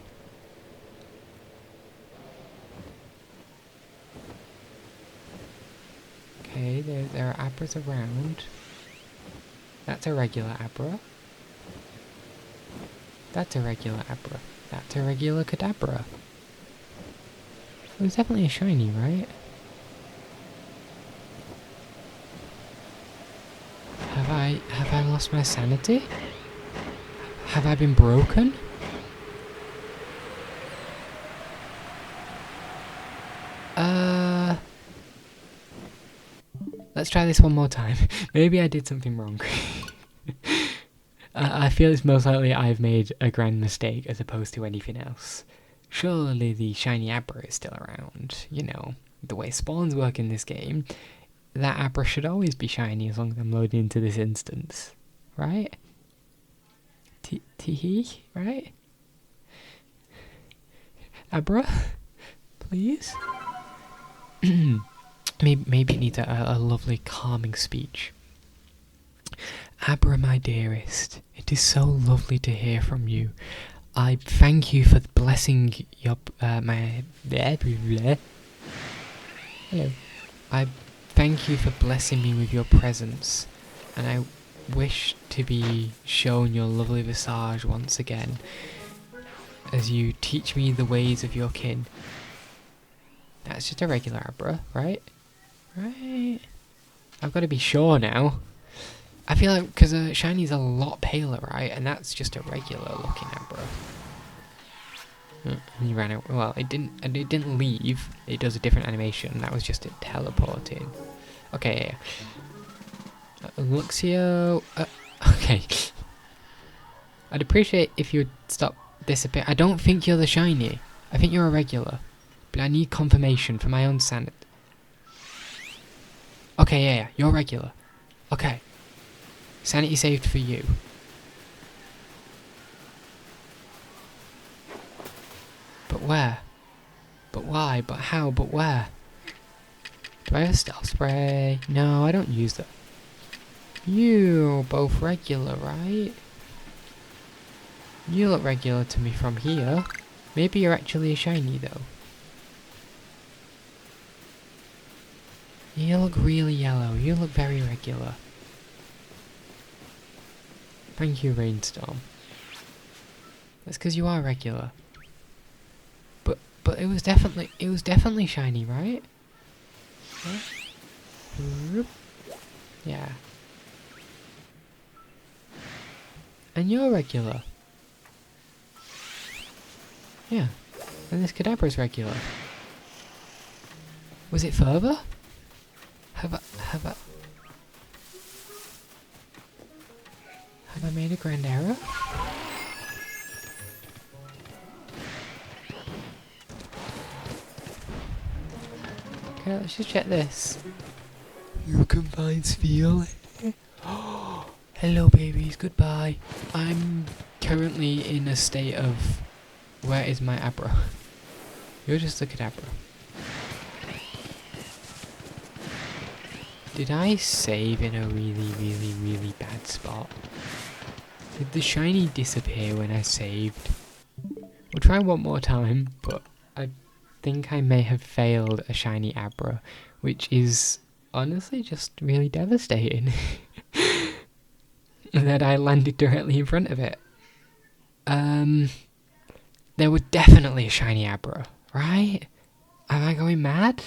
Okay, there are Abras around. That's a regular Abra. That's a regular Abra. That's a regular Kadabra. It was definitely a shiny, right? Have I lost my sanity? Have I been broken? Let's try this one more time. Maybe I did something wrong. I feel it's most likely I've made a grand mistake as opposed to anything else. Surely the shiny Abra is still around. You know, the way spawns work in this game, that Abra should always be shiny as long as I'm loading into this instance. Right? Teehee, right? Abra? Please? Maybe it needs a lovely calming speech. Abra, my dearest, it is so lovely to hear from you. I thank you for blessing your Hello. I thank you for blessing me with your presence, and I wish to be shown your lovely visage once again, as you teach me the ways of your kin. That's just a regular Abra, right? Right? I've got to be sure now. I feel like, because shiny's a lot paler, right? And that's just a regular looking Abra. He ran out. Well, it didn't leave. It does a different animation. That was just it teleporting. Okay. Luxio. Okay. I'd appreciate if you'd stop disappearing. I don't think you're the shiny. I think you're a regular. But I need confirmation for my own sanity. Okay, yeah, you're regular. Okay. Sanity saved for you. But where? But why? But how? But where? Do I have a stealth spray? No, I don't use that. You both regular, right? You look regular to me from here. Maybe you're actually a shiny though. You look really yellow. You look very regular. Thank you, Rainstorm. That's because you are regular. But it was definitely shiny, right? Yeah. Yeah. And you're regular. Yeah. And this Kadabra's regular. Was it further? Have I made a grand error? Okay, let's just check this. You can find Spheal. Hello babies, goodbye. I'm currently in a state of... Where is my Abra? You're just a Kadabra. Did I save in a really bad spot? Did the shiny disappear when I saved? We'll try one more time, but I think I may have failed a shiny Abra, which is honestly just really devastating. That I landed directly in front of it. There was definitely a shiny Abra, right? Am I going mad?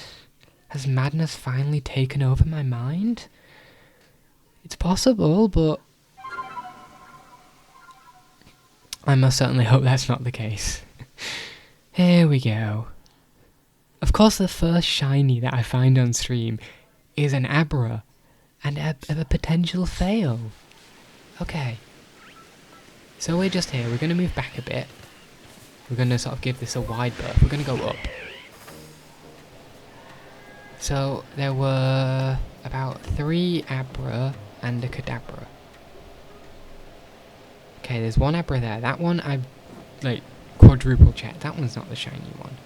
Has madness finally taken over my mind? It's possible, but I most certainly hope that's not the case. Here we go. Of course, the first shiny that I find on stream is an Abra, and a potential fail. Okay. So we're just here, we're going to move back a bit. We're going to sort of give this a wide berth, we're going to go up. So there were about 3 Abra and a Kadabra. Okay, there's one Abra there. That one I like quadruple checked. That one's not the shiny one.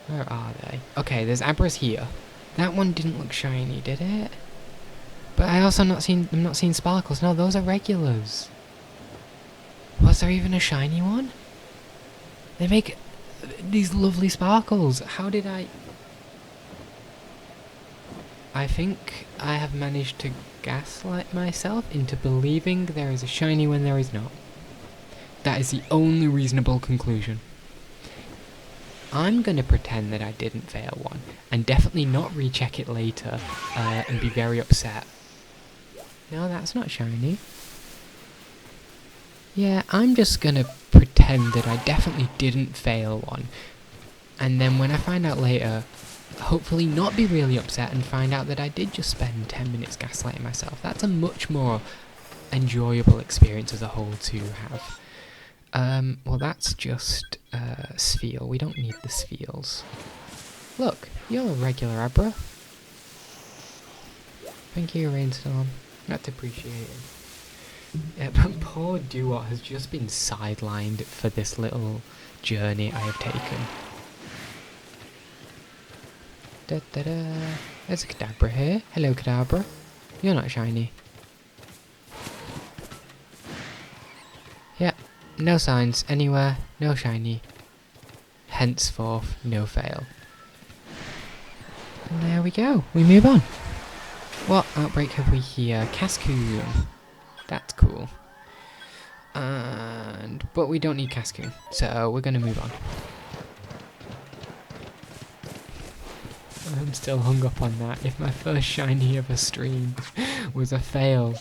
Where are they? Okay, there's Abras here. That one didn't look shiny, did it? But I'm not seeing sparkles. No, those are regulars. Was there even a shiny one? They make these lovely sparkles. How did I think I have managed to gaslight myself into believing there is a shiny when there is not. That is the only reasonable conclusion. I'm gonna pretend that I didn't fail one, and definitely not recheck it later, and be very upset. No, that's not shiny. Yeah, I'm just gonna pretend that I definitely didn't fail one, and then when I find out later, hopefully not be really upset and find out that I did just spend 10 minutes gaslighting myself. That's a much more enjoyable experience as a whole to have. Well that's just Spheal. We don't need the Spheals. Look, you're a regular Abra. Thank you, Rainstorm. That's appreciated. But poor Duot has just been sidelined for this little journey I have taken. There's a Kadabra here. Hello, Kadabra. You're not shiny. Yeah, no signs anywhere, no shiny. Henceforth, no fail. And there we go, we move on. What outbreak have we here? Cascoon. That's cool. But we don't need Cascoon, so we're gonna move on. I'm still hung up on that. If my first shiny of a stream was a fail,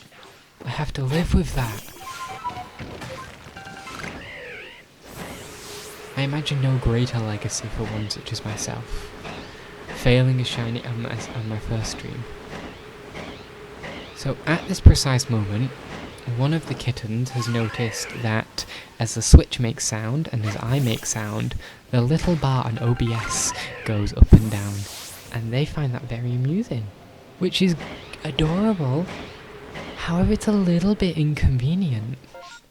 I have to live with that. I imagine no greater legacy for one such as myself. Failing a shiny on my first stream. So at this precise moment, one of the kittens has noticed that as the switch makes sound and as I make sound, the little bar on OBS goes up and down. And they find that very amusing, which is adorable. However, it's a little bit inconvenient.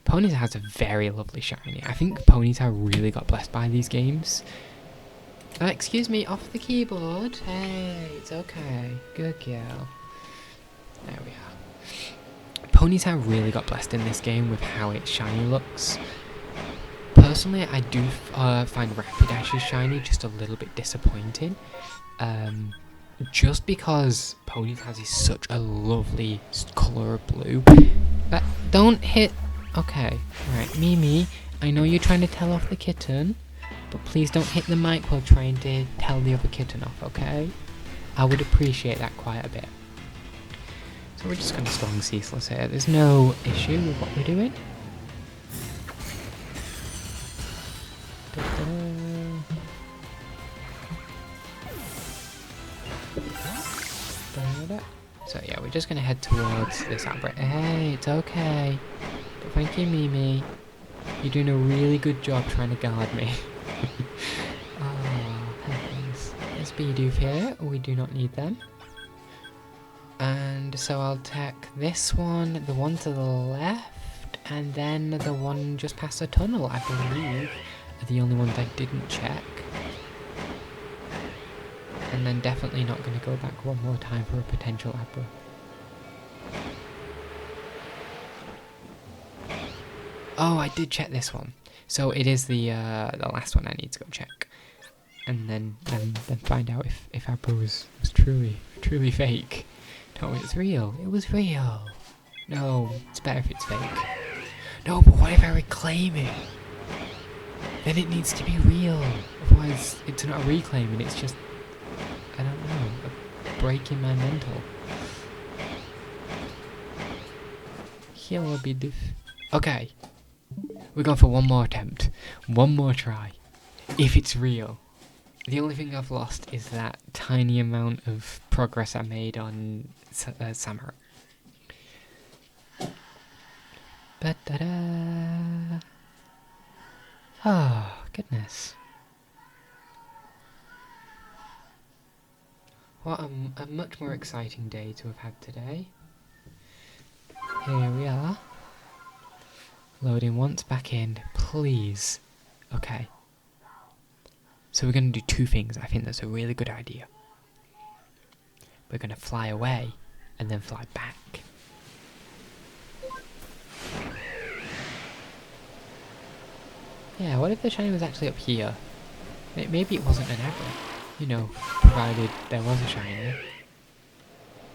Ponyta has a very lovely shiny. I think Ponyta really got blessed by these games. Excuse me, off the keyboard. Hey, it's okay. Good girl. There we are. Ponyta really got blessed in this game with how its shiny looks. Personally, I do find Rapidash's shiny just a little bit disappointing. Just because Ponyta is such a lovely colour of blue. Don't hit... Okay, right, Mimi, I know you're trying to tell off the kitten, But please don't hit the mic while trying to tell the other kitten off, okay? I would appreciate that quite a bit. So we're just going to Strong Ceaseless here. There's no issue with what we're doing. So yeah, we're just going to head towards this Abra. Hey, it's okay. But thank you, Mimi. You're doing a really good job trying to guard me. Oh, heavens. There's Bidoof here. We do not need them. And so I'll take this one, the one to the left, and then the one just past the tunnel, I believe, are the only ones I didn't check. And then definitely not going to go back one more time for a potential Abra. Oh, I did check this one. So it is the last one I need to go check. And then find out if Abra was truly fake. No, it's real. It was real. No, it's better if it's fake. No, but what if I reclaim it? Then it needs to be real. Otherwise, it's not a reclaim and it's just, I don't know, a break in my mental. Here will be the... Okay. We're going for one more attempt. One more try. If it's real. The only thing I've lost is that tiny amount of progress I made on Samurai. Ba-da-da. Oh, goodness. What a much more exciting day to have had today. Here we are. Loading once, back in, please. Okay. So we're going to do two things. I think that's a really good idea. We're going to fly away and then fly back. Yeah, what if the shiny was actually up here? Maybe it wasn't an Abra. You know, provided there was a shiny.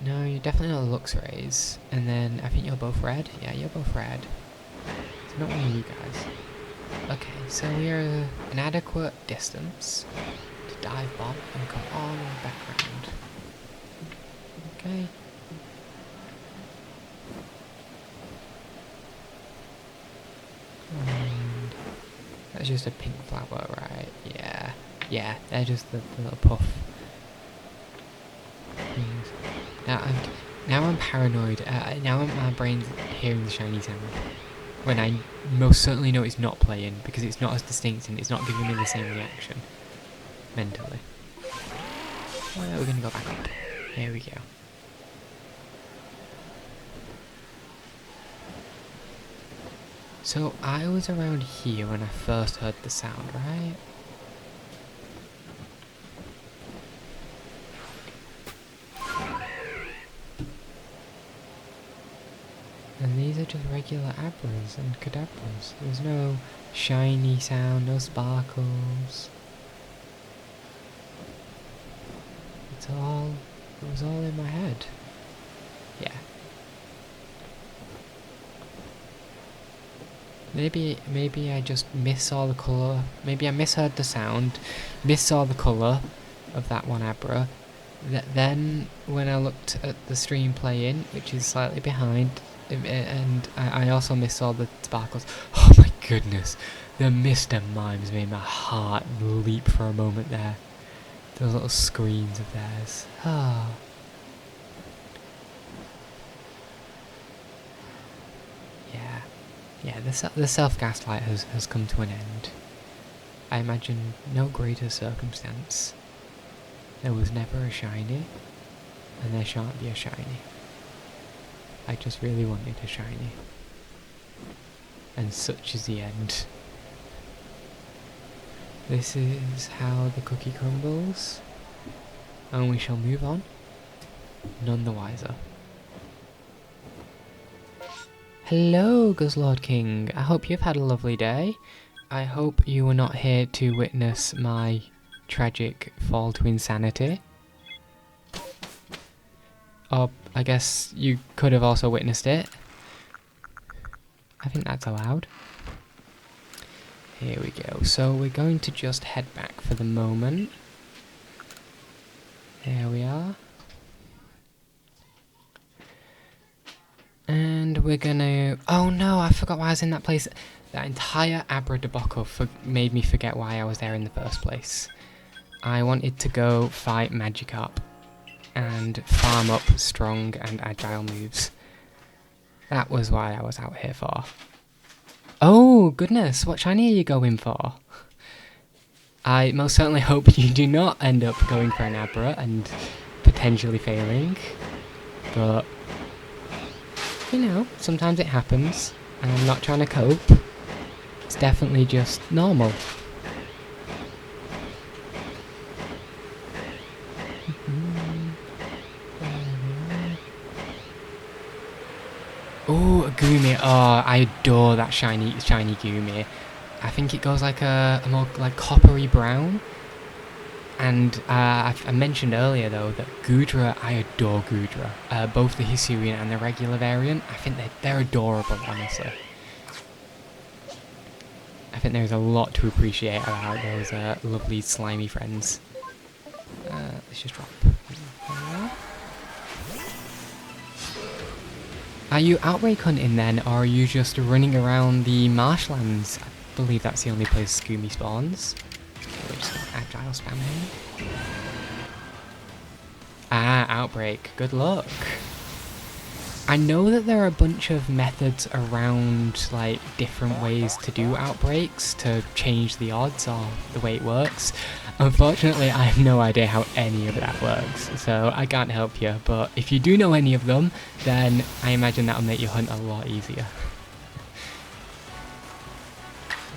No, you're definitely not Luxrays. And then, I think you're both red. Yeah, you're both red. It's not one of you guys. Okay, so we're an adequate distance to dive bomb and come all in the background. Okay. And that's just a pink flower, right? Yeah. Yeah, they're just the little puff things. Now I'm paranoid. Now my brain's hearing the shiny sound. When I most certainly know it's not playing, because it's not as distinct and it's not giving me the same reaction. Mentally. Oh yeah, we're gonna go back up. Here we go. So I was around here when I first heard the sound, right? And these are just regular Abras and Kadabras. There's no shiny sound, no sparkles. It was all in my head. Yeah. Maybe I just missaw the colour. Maybe I misheard the sound, missaw the colour of that one Abra. Then when I looked at the stream playing, which is slightly behind, and I also missaw the sparkles. Oh my goodness, the Mr. Mimes made my heart leap for a moment there. Those little screams of theirs. Ah. Yeah, the self-gaslight has come to an end. I imagine no greater circumstance. There was never a shiny, and there shan't be a shiny. I just really wanted a shiny. And such is the end. This is how the cookie crumbles, and we shall move on, none the wiser. Hello, Guzzlord King. I hope you've had a lovely day. I hope you were not here to witness my tragic fall to insanity. Or, I guess you could have also witnessed it. I think that's allowed. Here we go. So we're going to just head back for the moment. There we are. And we're gonna... Oh no, I forgot why I was in that place. That entire Abra debacle made me forget why I was there in the first place. I wanted to go fight Magikarp and farm up strong and agile moves. That was why I was out here for. Oh goodness, what shiny are you going for? I most certainly hope you do not end up going for an Abra and potentially failing. But, you know, sometimes it happens, and I'm not trying to cope. It's definitely just normal. Oh, a Gumi. Oh, I adore that shiny Gumi. I think it goes like a more like coppery brown. And I mentioned earlier though that Goodra, I adore Goodra. Both the Hisuian and the regular variant. I think they're adorable, honestly. I think there's a lot to appreciate about those lovely slimy friends. Let's just drop. Are you outbreak hunting then, or are you just running around the marshlands? I believe that's the only place Scoomy spawns. We're just gonna agile spam him. Ah, outbreak. Good luck. I know that there are a bunch of methods around, like, different ways to do outbreaks to change the odds or the way it works. Unfortunately, I have no idea how any of that works, so I can't help you. But if you do know any of them, then I imagine that'll make your hunt a lot easier.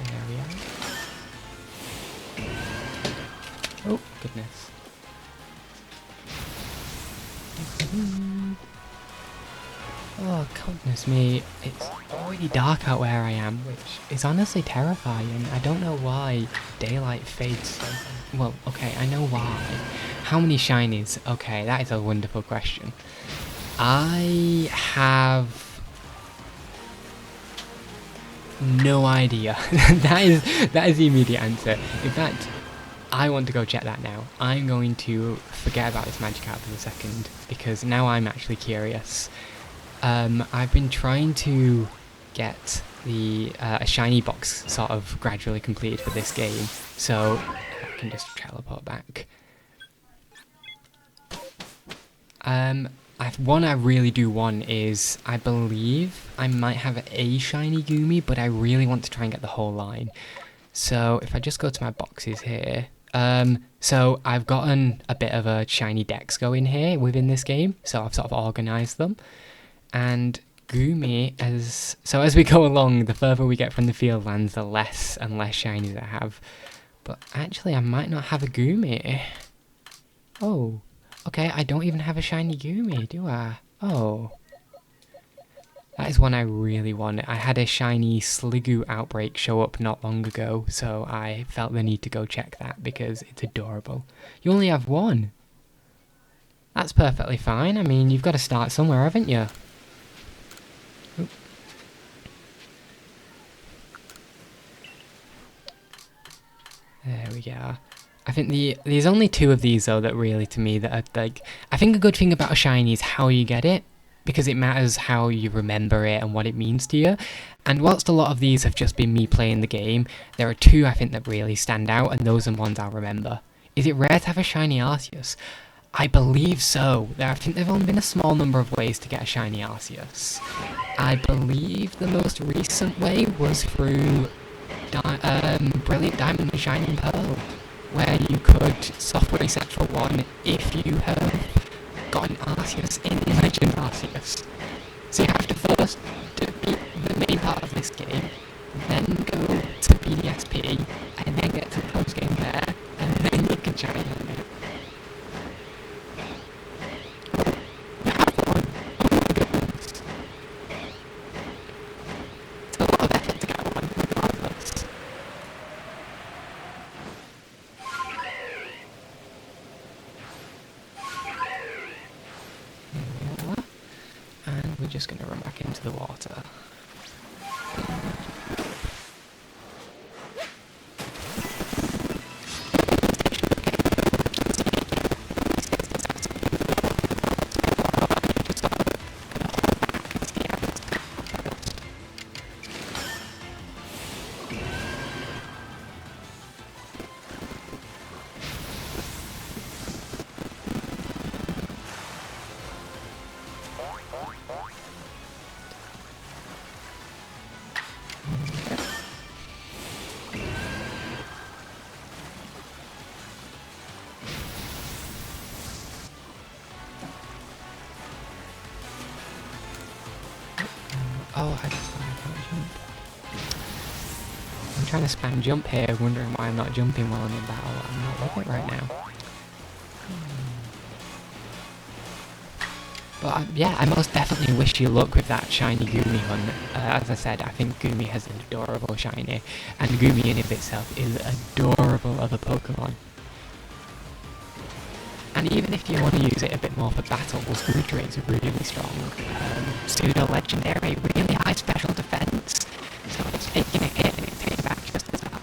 There we are. Oh, goodness. Oh, goodness me. It's already dark out where I am, which is honestly terrifying. I don't know why daylight fades so... Well, okay, I know why. How many shinies? Okay, that is a wonderful question. I have... no idea. That is the immediate answer. In fact, I want to go check that now. I'm going to forget about this Magikarp for a second, because now I'm actually curious. I've been trying to get the a shiny box sort of gradually completed for this game, so I can just teleport back. One I really do want is, I believe I might have a shiny Gumi, but I really want to try and get the whole line. So if I just go to my boxes here, so I've gotten a bit of a shiny dex going here within this game, so I've sort of organised them. And Gumi, as we go along, the further we get from the field lands, the less and less shinies I have. But actually, I might not have a Gumi. Oh, okay, I don't even have a shiny Gumi, do I? Oh. That is one I really want. I had a shiny Sliggoo outbreak show up not long ago, so I felt the need to go check that because it's adorable. You only have one. That's perfectly fine. I mean, you've got to start somewhere, haven't you? Oop. There we go. I think there's only two of these though that really, to me, that are like... I think a good thing about a shiny is how you get it, because it matters how you remember it and what it means to you. And whilst a lot of these have just been me playing the game, there are two I think that really stand out, and those are ones I'll remember. Is it rare to have a shiny Arceus? I believe so. I think there have only been a small number of ways to get a shiny Arceus. I believe the most recent way was through Brilliant Diamond and Shining Pearl, where you could soft reset for one if you have got an Arceus in Legends Arceus. So you have to first beat the main part of this game, then go to BDSP, and then get to the post game there, and then you can shine on it. You have one. Oh my goodness. It's a lot of effort to get one, regardless. And we're just going to run back into the water. Oh, I can't jump. I'm trying to spam jump here, wondering why I'm not jumping while I'm in battle. I'm not with it right now. But yeah, I most definitely wish you luck with that shiny Goomy hunt. As I said, I think Goomy has an adorable shiny, and Goomy in of itself is adorable other Pokemon. And even if you want to use it a bit more for battles, Goodra is really strong. Pseudo legendary, really high special defense, so it's taking a hit and it's hitting back just as hard.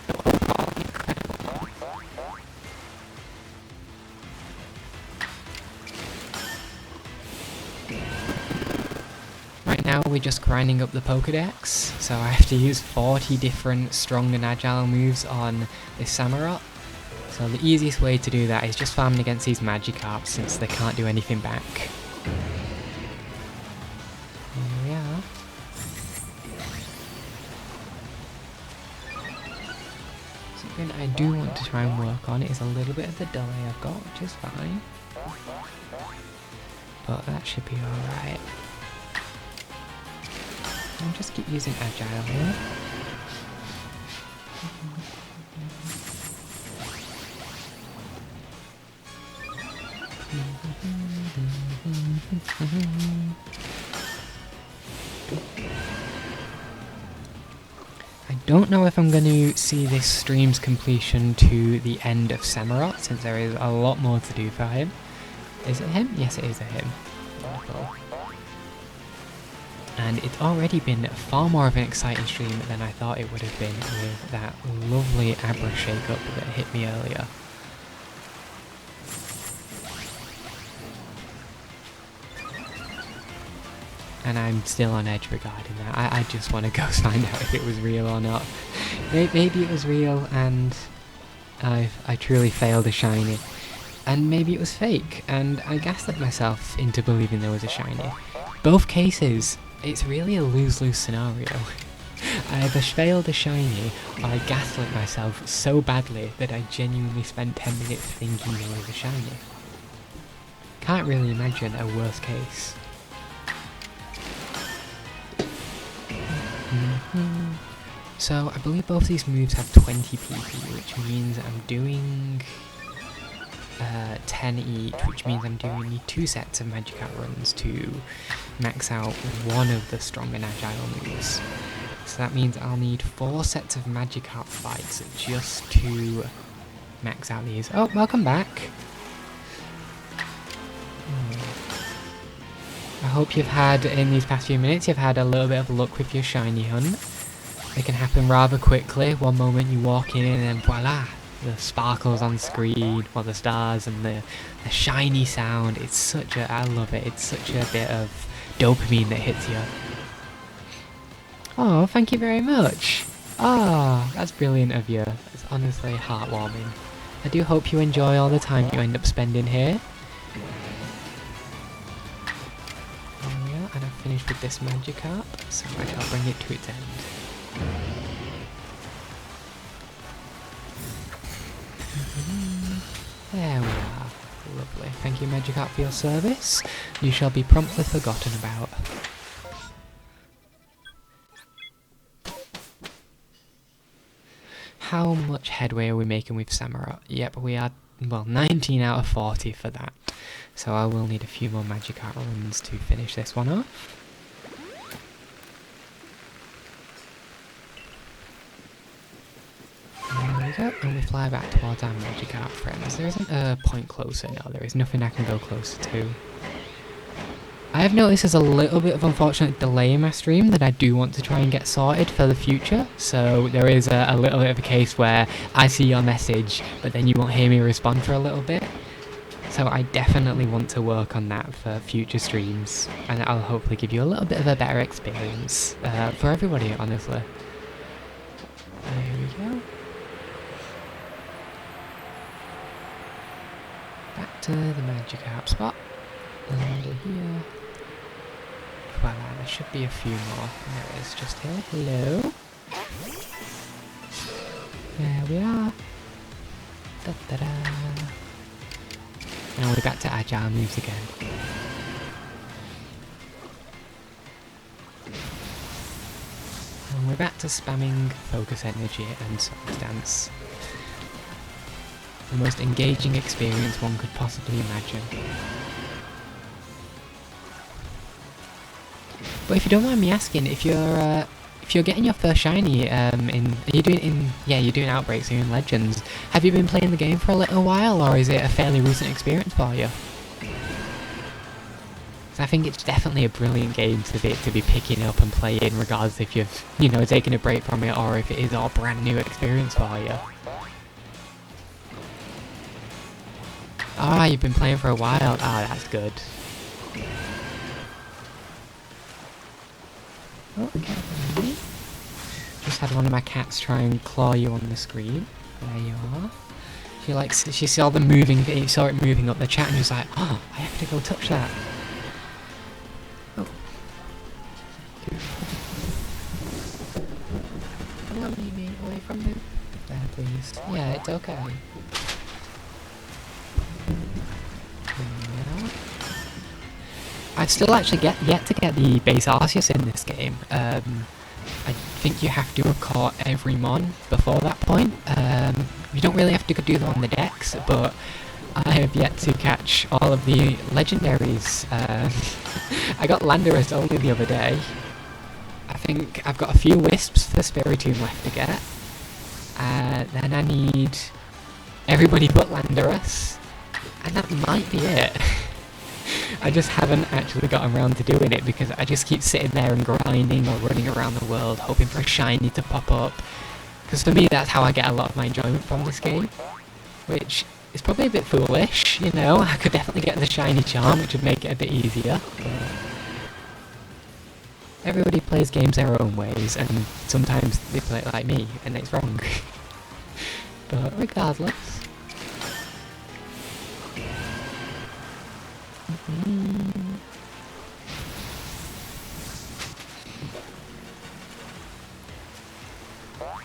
So overall, incredible. Right now we're just grinding up the Pokédex, so I have to use 40 different strong and agile moves on this Samurott. So the easiest way to do that is just farming against these Magikarps since they can't do anything back. Here we are. Something I do want to try and work on is a little bit of the delay I've got, which is fine. But that should be alright. I'll just keep using agile here. I don't know if I'm going to see this stream's completion to the end of Samurott, since there is a lot more to do for him. Is it him? Yes, it is a him. Wonderful. And it's already been far more of an exciting stream than I thought it would have been with that lovely Abra shake-up that hit me earlier. And I'm still on edge regarding that. I just want to go find out if it was real or not. Maybe it was real and I truly failed a shiny. And maybe it was fake, and I gaslit myself into believing there was a shiny. Both cases, it's really a lose-lose scenario. I either failed a shiny, or I gaslit myself so badly that I genuinely spent 10 minutes thinking there was a shiny. Can't really imagine a worse case. So I believe both these moves have 20 PP, which means I'm doing 10 each, which means I'm doing 2 sets of Magikarp runs to max out one of the strong and agile moves. So that means I'll need 4 sets of Magikarp fights just to max out these. Oh, welcome back! I hope you've had, in these past few minutes, you've had a little bit of luck with your shiny hunt. It can happen rather quickly. One moment you walk in and then voila! The sparkles on screen, or the stars, and the shiny sound. It's such a, I love it. It's such a bit of dopamine that hits you. Oh, thank you very much. Ah, oh, that's brilliant of you. It's honestly heartwarming. I do hope you enjoy all the time you end up spending here. And I've finished with this Magikarp, so I shall bring it to its end. There we are. Lovely. Thank you, Magikarp, for your service. You shall be promptly forgotten about. How much headway are we making with Samurott? Yep, we are, well, 19 out of 40 for that. So I will need a few more Magikarp runs to finish this one off. There we go, and we fly back towards our Magikarp friends. There isn't a point closer, no, there is nothing I can go closer to. I have noticed there's a little bit of unfortunate delay in my stream that I do want to try and get sorted for the future. So there is a little bit of a case where I see your message, but then you won't hear me respond for a little bit. So I definitely want to work on that for future streams, and I'll hopefully give you a little bit of a better experience for everybody, honestly. There we go. Back to the Magikarp spot. Under here. Voila, there should be a few more. There is, just here. Hello. There we are. Da da da. Now we're back to agile moves again. we're back to spamming focus energy and socks dance. The most engaging experience one could possibly imagine. But if you don't mind me asking, if you're getting your first shiny, you're doing Outbreaks, you're in Legends. Have you been playing the game for a little while, or is it a fairly recent experience for you? I think it's definitely a brilliant game to be picking up and playing, regardless if you've, taken a break from it or if it is all brand new experience for you. Ah, you've been playing for a while. Ah, that's good. Oh, okay. Just had one of my cats try and claw you on the screen. There you are. She saw the moving, saw it moving up the chat and she was like, oh, I have to go touch that. Oh. Come on, Mimi, away from him. There, please. Yeah, it's okay. Yeah. I've still actually yet to get the base Arceus in this game. I think you have to have caught every mon before that point. You don't really have to do them on the decks, but I have yet to catch all of the legendaries. I got Landorus only the other day. I think I've got a few Wisps for Spiritomb left to get. Then I need everybody but Landorus, and that might be it. I just haven't actually gotten around to doing it because I just keep sitting there and grinding or running around the world hoping for a shiny to pop up. Because for me that's how I get a lot of my enjoyment from this game. Which is probably a bit foolish, I could definitely get the shiny charm, which would make it a bit easier. Everybody plays games their own ways, and sometimes they play it like me, and it's wrong. But regardless...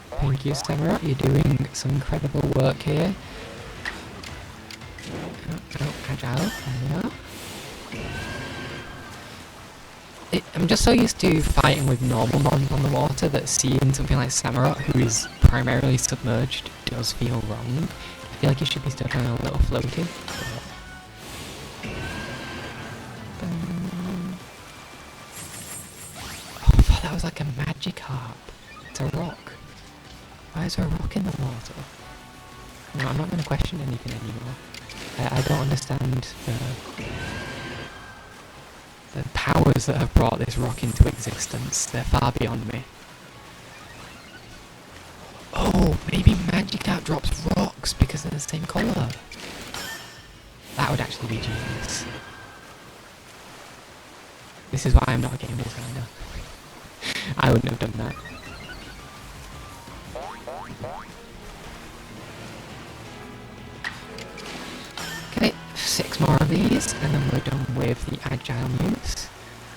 Thank you, Samurai, you're doing some incredible work here. Oh, agile, there we are. I'm just so used to fighting with normal mons on the water that seeing something like Samurott, who is primarily submerged, does feel wrong. I feel like he should be stood on a little floating. Oh, I thought that was like a Magikarp. It's a rock. Why is there a rock in the water? No, I'm not going to question anything anymore. I don't understand the powers that have brought this rock into existence. They're far beyond me. Oh, maybe Magikarp drops rocks because they're the same colour. That would actually be genius. This is why I'm not a game designer. I wouldn't have done that. Okay, 6 more of these, and then we're done with the agile moves.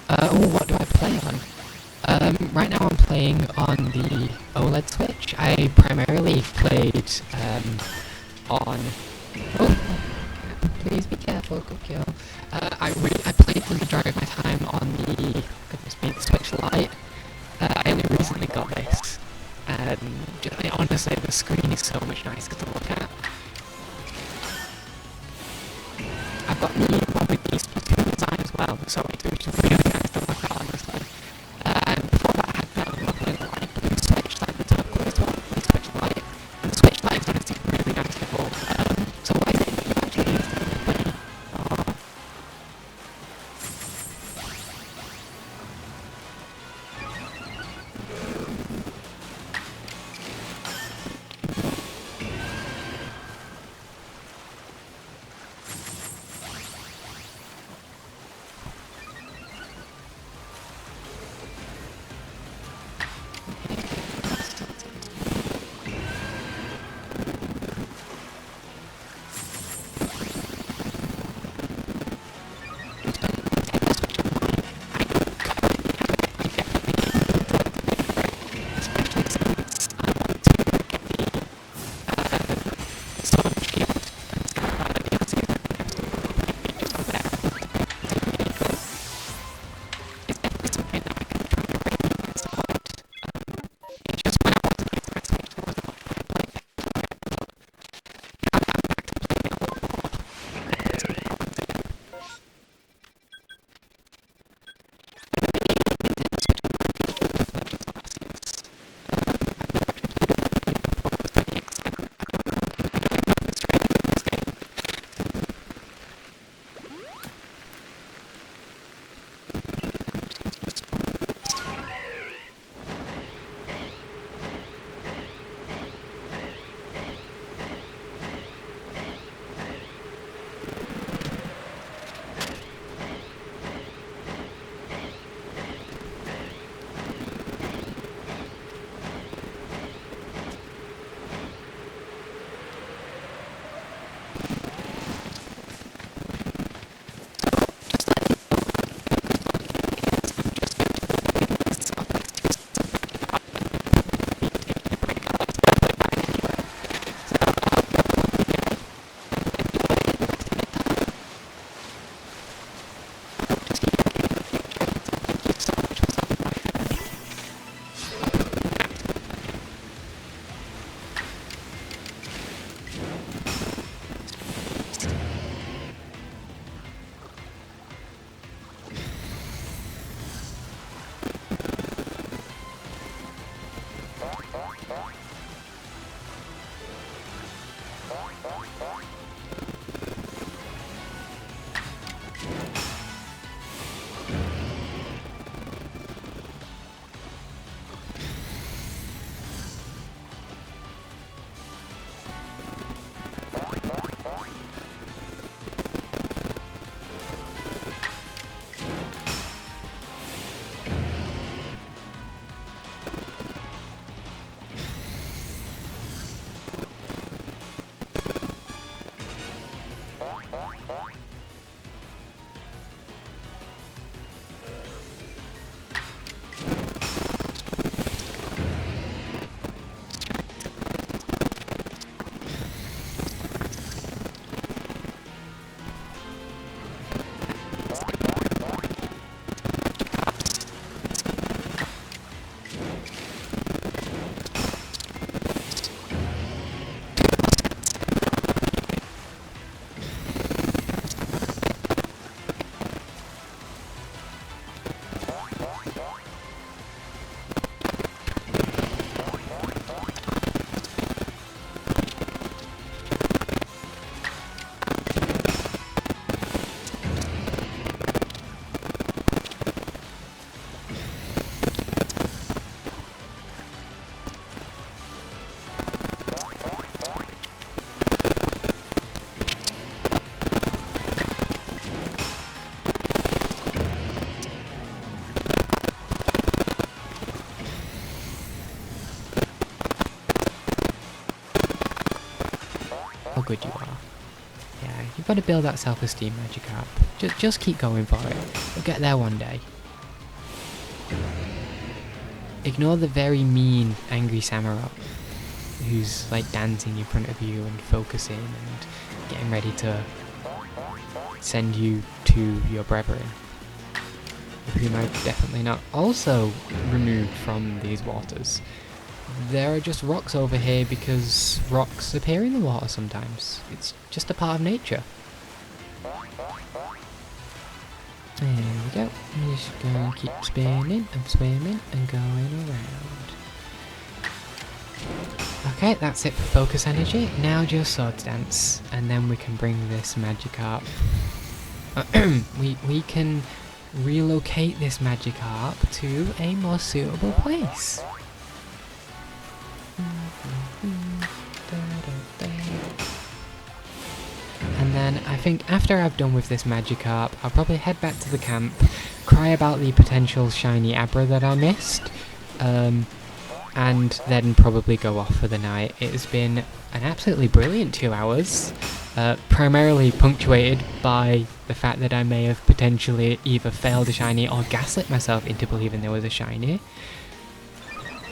What do I play on? Right now I'm playing on the OLED Switch. I primarily played on... Oh, please be careful, Cookie. I played the majority of my time on the, the Switch Lite. I only recently got this, and honestly the screen is so much nicer to look at. I've got the one with the Splatoon design as well, so it's really nice to look at, honestly. And before that I had that lovely light blue Switch, like the turquoise one, the Switch Lite. And the Switch Lite is honestly really nice to hold. So what is it that you actually use to play? good you are. Yeah, you've got to build that self-esteem, Magikarp. Just keep going for it. You'll get there one day. Ignore the very mean, angry Samurott, who's like dancing in front of you and focusing and getting ready to send you to your brethren, whom I've definitely not also removed from these waters. There are just rocks over here because rocks appear in the water sometimes. It's just a part of nature. There we go. I'm just going to keep spinning and swimming and going around. Okay, that's it for focus energy. Now just Swords Dance, and then we can bring this Magikarp. we can relocate this Magikarp to a more suitable place. And then I think after I've done with this Magikarp, I'll probably head back to the camp, cry about the potential shiny Abra that I missed, and then probably go off for the night. It has been an absolutely brilliant 2 hours, primarily punctuated by the fact that I may have potentially either failed a shiny or gaslit myself into believing there was a shiny.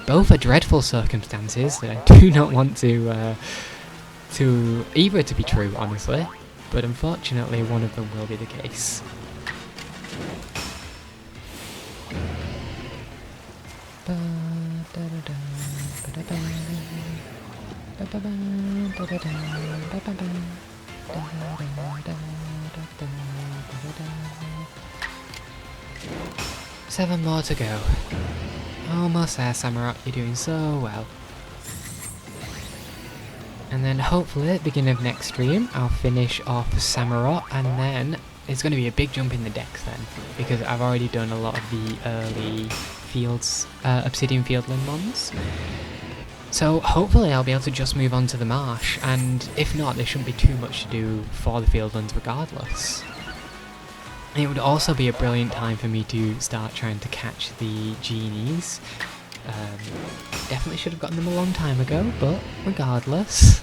Both are dreadful circumstances that I do not want to either to be true, honestly, but unfortunately one of them will be the case. Seven more to go. Almost there, Samurott, you're doing so well. And then hopefully at the beginning of next stream, I'll finish off Samurott, and then it's going to be a big jump in the decks then, because I've already done a lot of the early fields, Obsidian Fieldland mons. So hopefully I'll be able to just move on to the marsh, and if not, there shouldn't be too much to do for the Fieldlands regardless. It would also be a brilliant time for me to start trying to catch the genies. Definitely should have gotten them a long time ago, but regardless,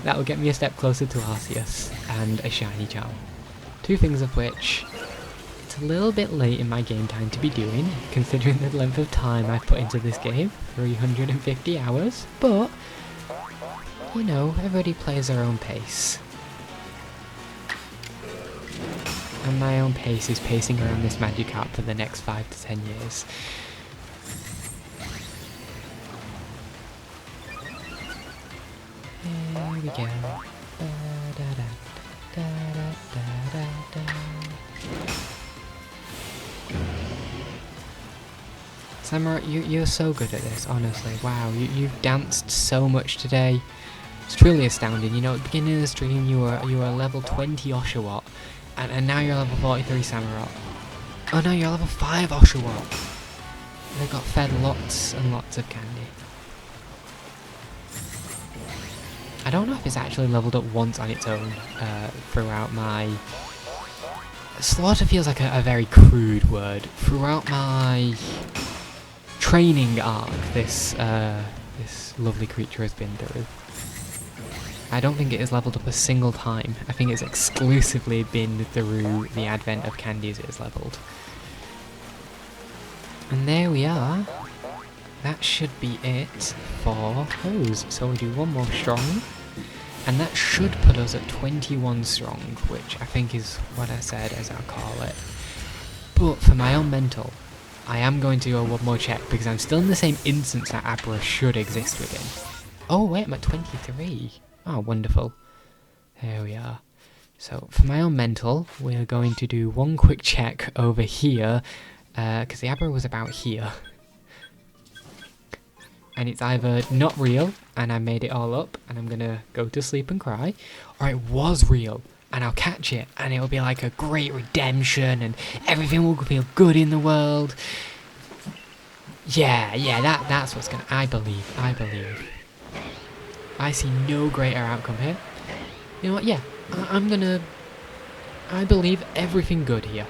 that will get me a step closer to Arceus and a shiny charm. Two things of which it's a little bit late in my game time to be doing, considering the length of time I've put into this game, 350 hours, but, you know, everybody plays their own pace. And my own pace is pacing around this Magikarp for the next 5 to 10 years. There we go. Samurott, you're so good at this, honestly. Wow, you've danced so much today. It's truly astounding. You know, at the beginning of the stream you were level 20 Oshawott, and now you're level 43 Samurott. Oh no, you're level 5 Oshawott. They got fed lots and lots of candy. I don't know if it's actually leveled up once on its own throughout my... Slaughter feels like a very crude word. Throughout my training arc, this lovely creature has been through. I don't think it has leveled up a single time. I think it's exclusively been through the advent of candies it has leveled. And there we are. That should be it for Hose. So we do one more strong. And that should put us at 21 strong, which I think is what I said as I'll call it. But for my own mental, I am going to go one more check because I'm still in the same instance that Abra should exist within. Oh wait, I'm at 23. Oh, wonderful. There we are. So for my own mental, we're going to do one quick check over here, because the Abra was about here. And it's either not real, and I made it all up, and I'm gonna go to sleep and cry, or it was real, and I'll catch it, and it'll be like a great redemption, and everything will feel good in the world. Yeah, that's what's gonna... I believe. I see no greater outcome here. You know what, yeah, I believe everything good here.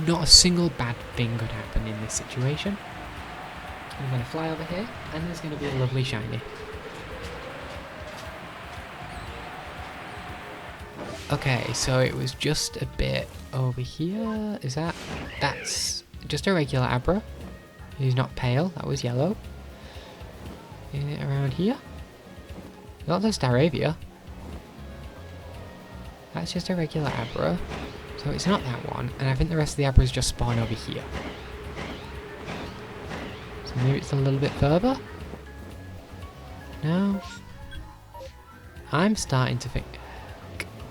Not a single bad thing could happen in this situation. I'm going to fly over here, and there's going to be a lovely shiny. Okay, so it was just a bit over here. Is that... That's just a regular Abra. He's not pale. That was yellow. Is it around here? Not the Staravia. That's just a regular Abra. So it's not that one. And I think the rest of the Abras just spawn over here. So maybe it's a little bit further? No? I'm starting to think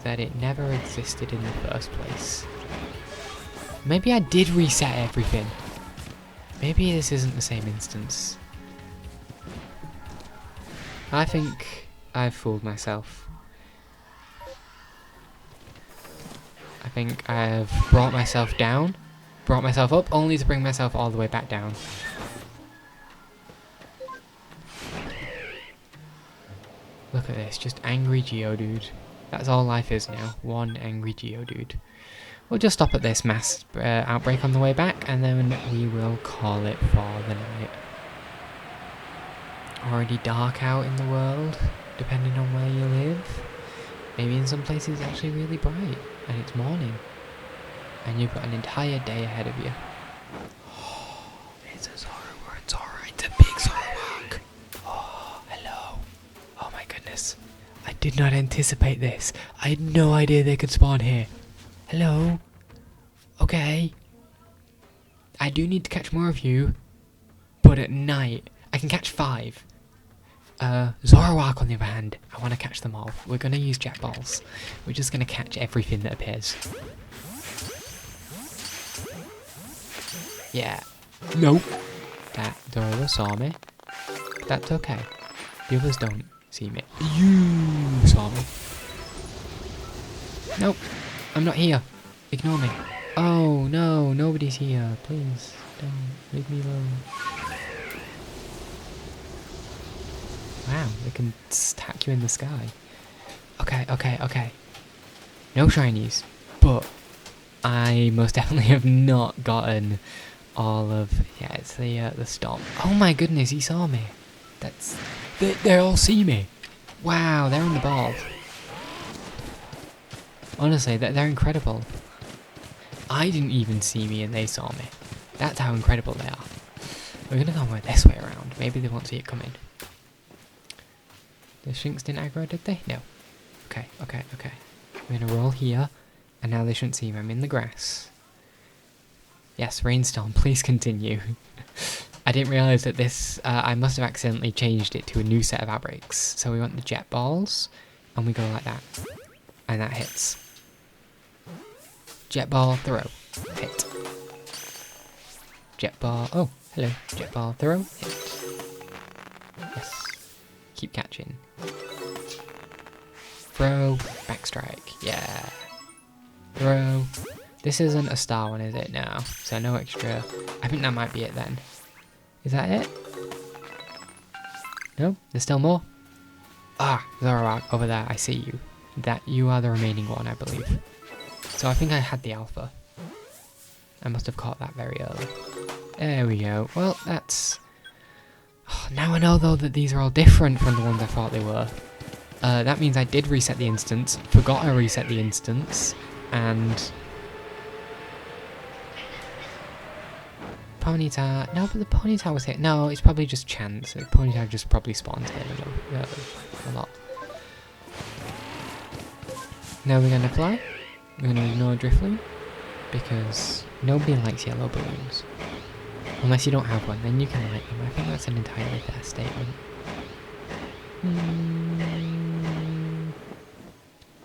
that it never existed in the first place. Maybe I did reset everything. Maybe this isn't the same instance. I think I've fooled myself. I think I've brought myself down, brought myself up, only to bring myself all the way back down. Look at this, just angry Geodude. That's all life is now, one angry Geodude. We'll just stop at this mass outbreak on the way back, and then we will call it for the night. Already dark out in the world, depending on where you live. Maybe in some places it's actually really bright, and it's morning. And you've got an entire day ahead of you. Oh, it's a Zoroark, Zoroark, it's a big Zoroark. Oh, hello. Oh my goodness. I did not anticipate this. I had no idea they could spawn here. Hello? Okay. I do need to catch more of you, but at night. I can catch 5. Zoroark on the other hand, I want to catch them all. We're going to use Jet Balls. We're just going to catch everything that appears. Yeah. Nope. That Zoroark saw me. That's okay. The others don't see me. You saw me. Nope. I'm not here. Ignore me. Oh no, nobody's here. Please don't leave me alone. Wow, they can stack you in the sky. Okay, okay, okay. No shinies, but I most definitely have not gotten all of... Yeah, it's the stomp. Oh my goodness, he saw me. That's... They all see me. Wow, they're on the ball. Honestly, they're incredible. I didn't even see me and they saw me. That's how incredible they are. We're gonna go this way around. Maybe they won't see it coming. The Shinx didn't aggro, did they? No. Okay, okay, okay. We're gonna roll here, and now they shouldn't see me. I'm in the grass. Yes, Rainstorm, please continue. I didn't realise that this... I must have accidentally changed it to a new set of outbreaks. So we want the Jet Balls, and we go like that. And that hits. Jet Ball, throw. Hit. Jet Ball... Oh, hello. Jet Ball, throw. Hit. Yes. Keep catching. Throw, backstrike, yeah. Throw. This isn't a star one, is it? No. So no extra. I think that might be it then. Is that it? No? There's still more? Ah, Zoroark, over there, I see you. That you are the remaining one, I believe. So I think I had the alpha. I must have caught that very early. There we go. Well, that's... Oh, now I know though that these are all different from the ones I thought they were. That means I did reset the instance, forgot I reset the instance, and... Ponyta... No, but the Ponyta was hit. No, it's probably just chance. Ponyta just probably spawns here a lot. Now we're going to fly. We're going to ignore Drifloon, because nobody likes yellow balloons. Unless you don't have one, then you can like them. I think that's an entirely fair statement.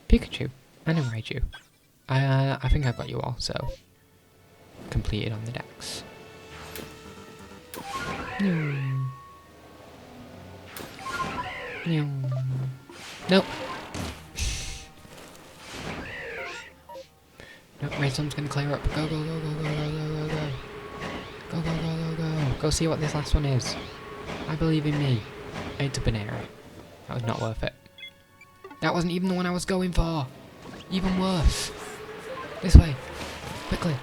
Pikachu and a Raichu. I think I've got you all, so completed on the decks. Nope. Nope, Rainstorm's gonna clear up. Go, go, go, go, go, go, go, go, go. Go, go, go, go, go. Go see what this last one is. I believe in me. It's a Banera. That was not worth it. That wasn't even the one I was going for. Even worse. This way. Quickly.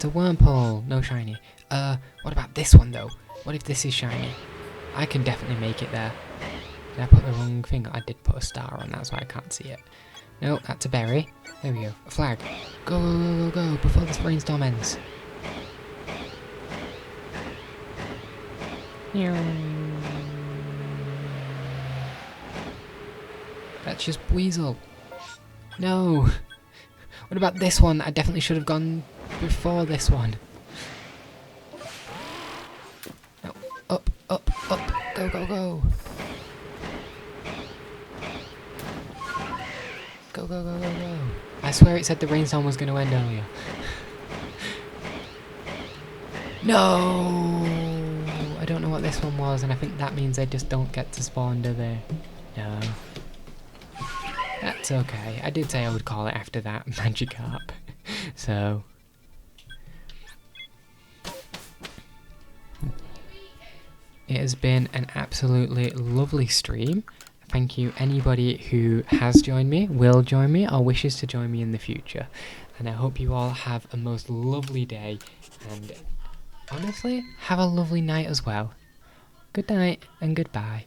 It's a wormhole. No shiny. What about this one though? What if this is shiny? I can definitely make it there. Did I put the wrong thing? I did put a star on, that's why I can't see it. No, that's a berry. There we go. A flag. Go, go, go, go, before this rainstorm ends. That's just Weasel. No. What about this one? I definitely should have gone before this one. No. Up, up, up. Go, go, go. Go, go, go, go, go. I swear it said the rainstorm was going to end earlier. No! I don't know what this one was, and I think that means I just don't get to spawn, do they? No. That's okay. I did say I would call it after that Magikarp. So. It has been an absolutely lovely stream. Thank you anybody who has joined me, will join me, or wishes to join me in the future. And I hope you all have a most lovely day, and honestly, have a lovely night as well. Good night and goodbye.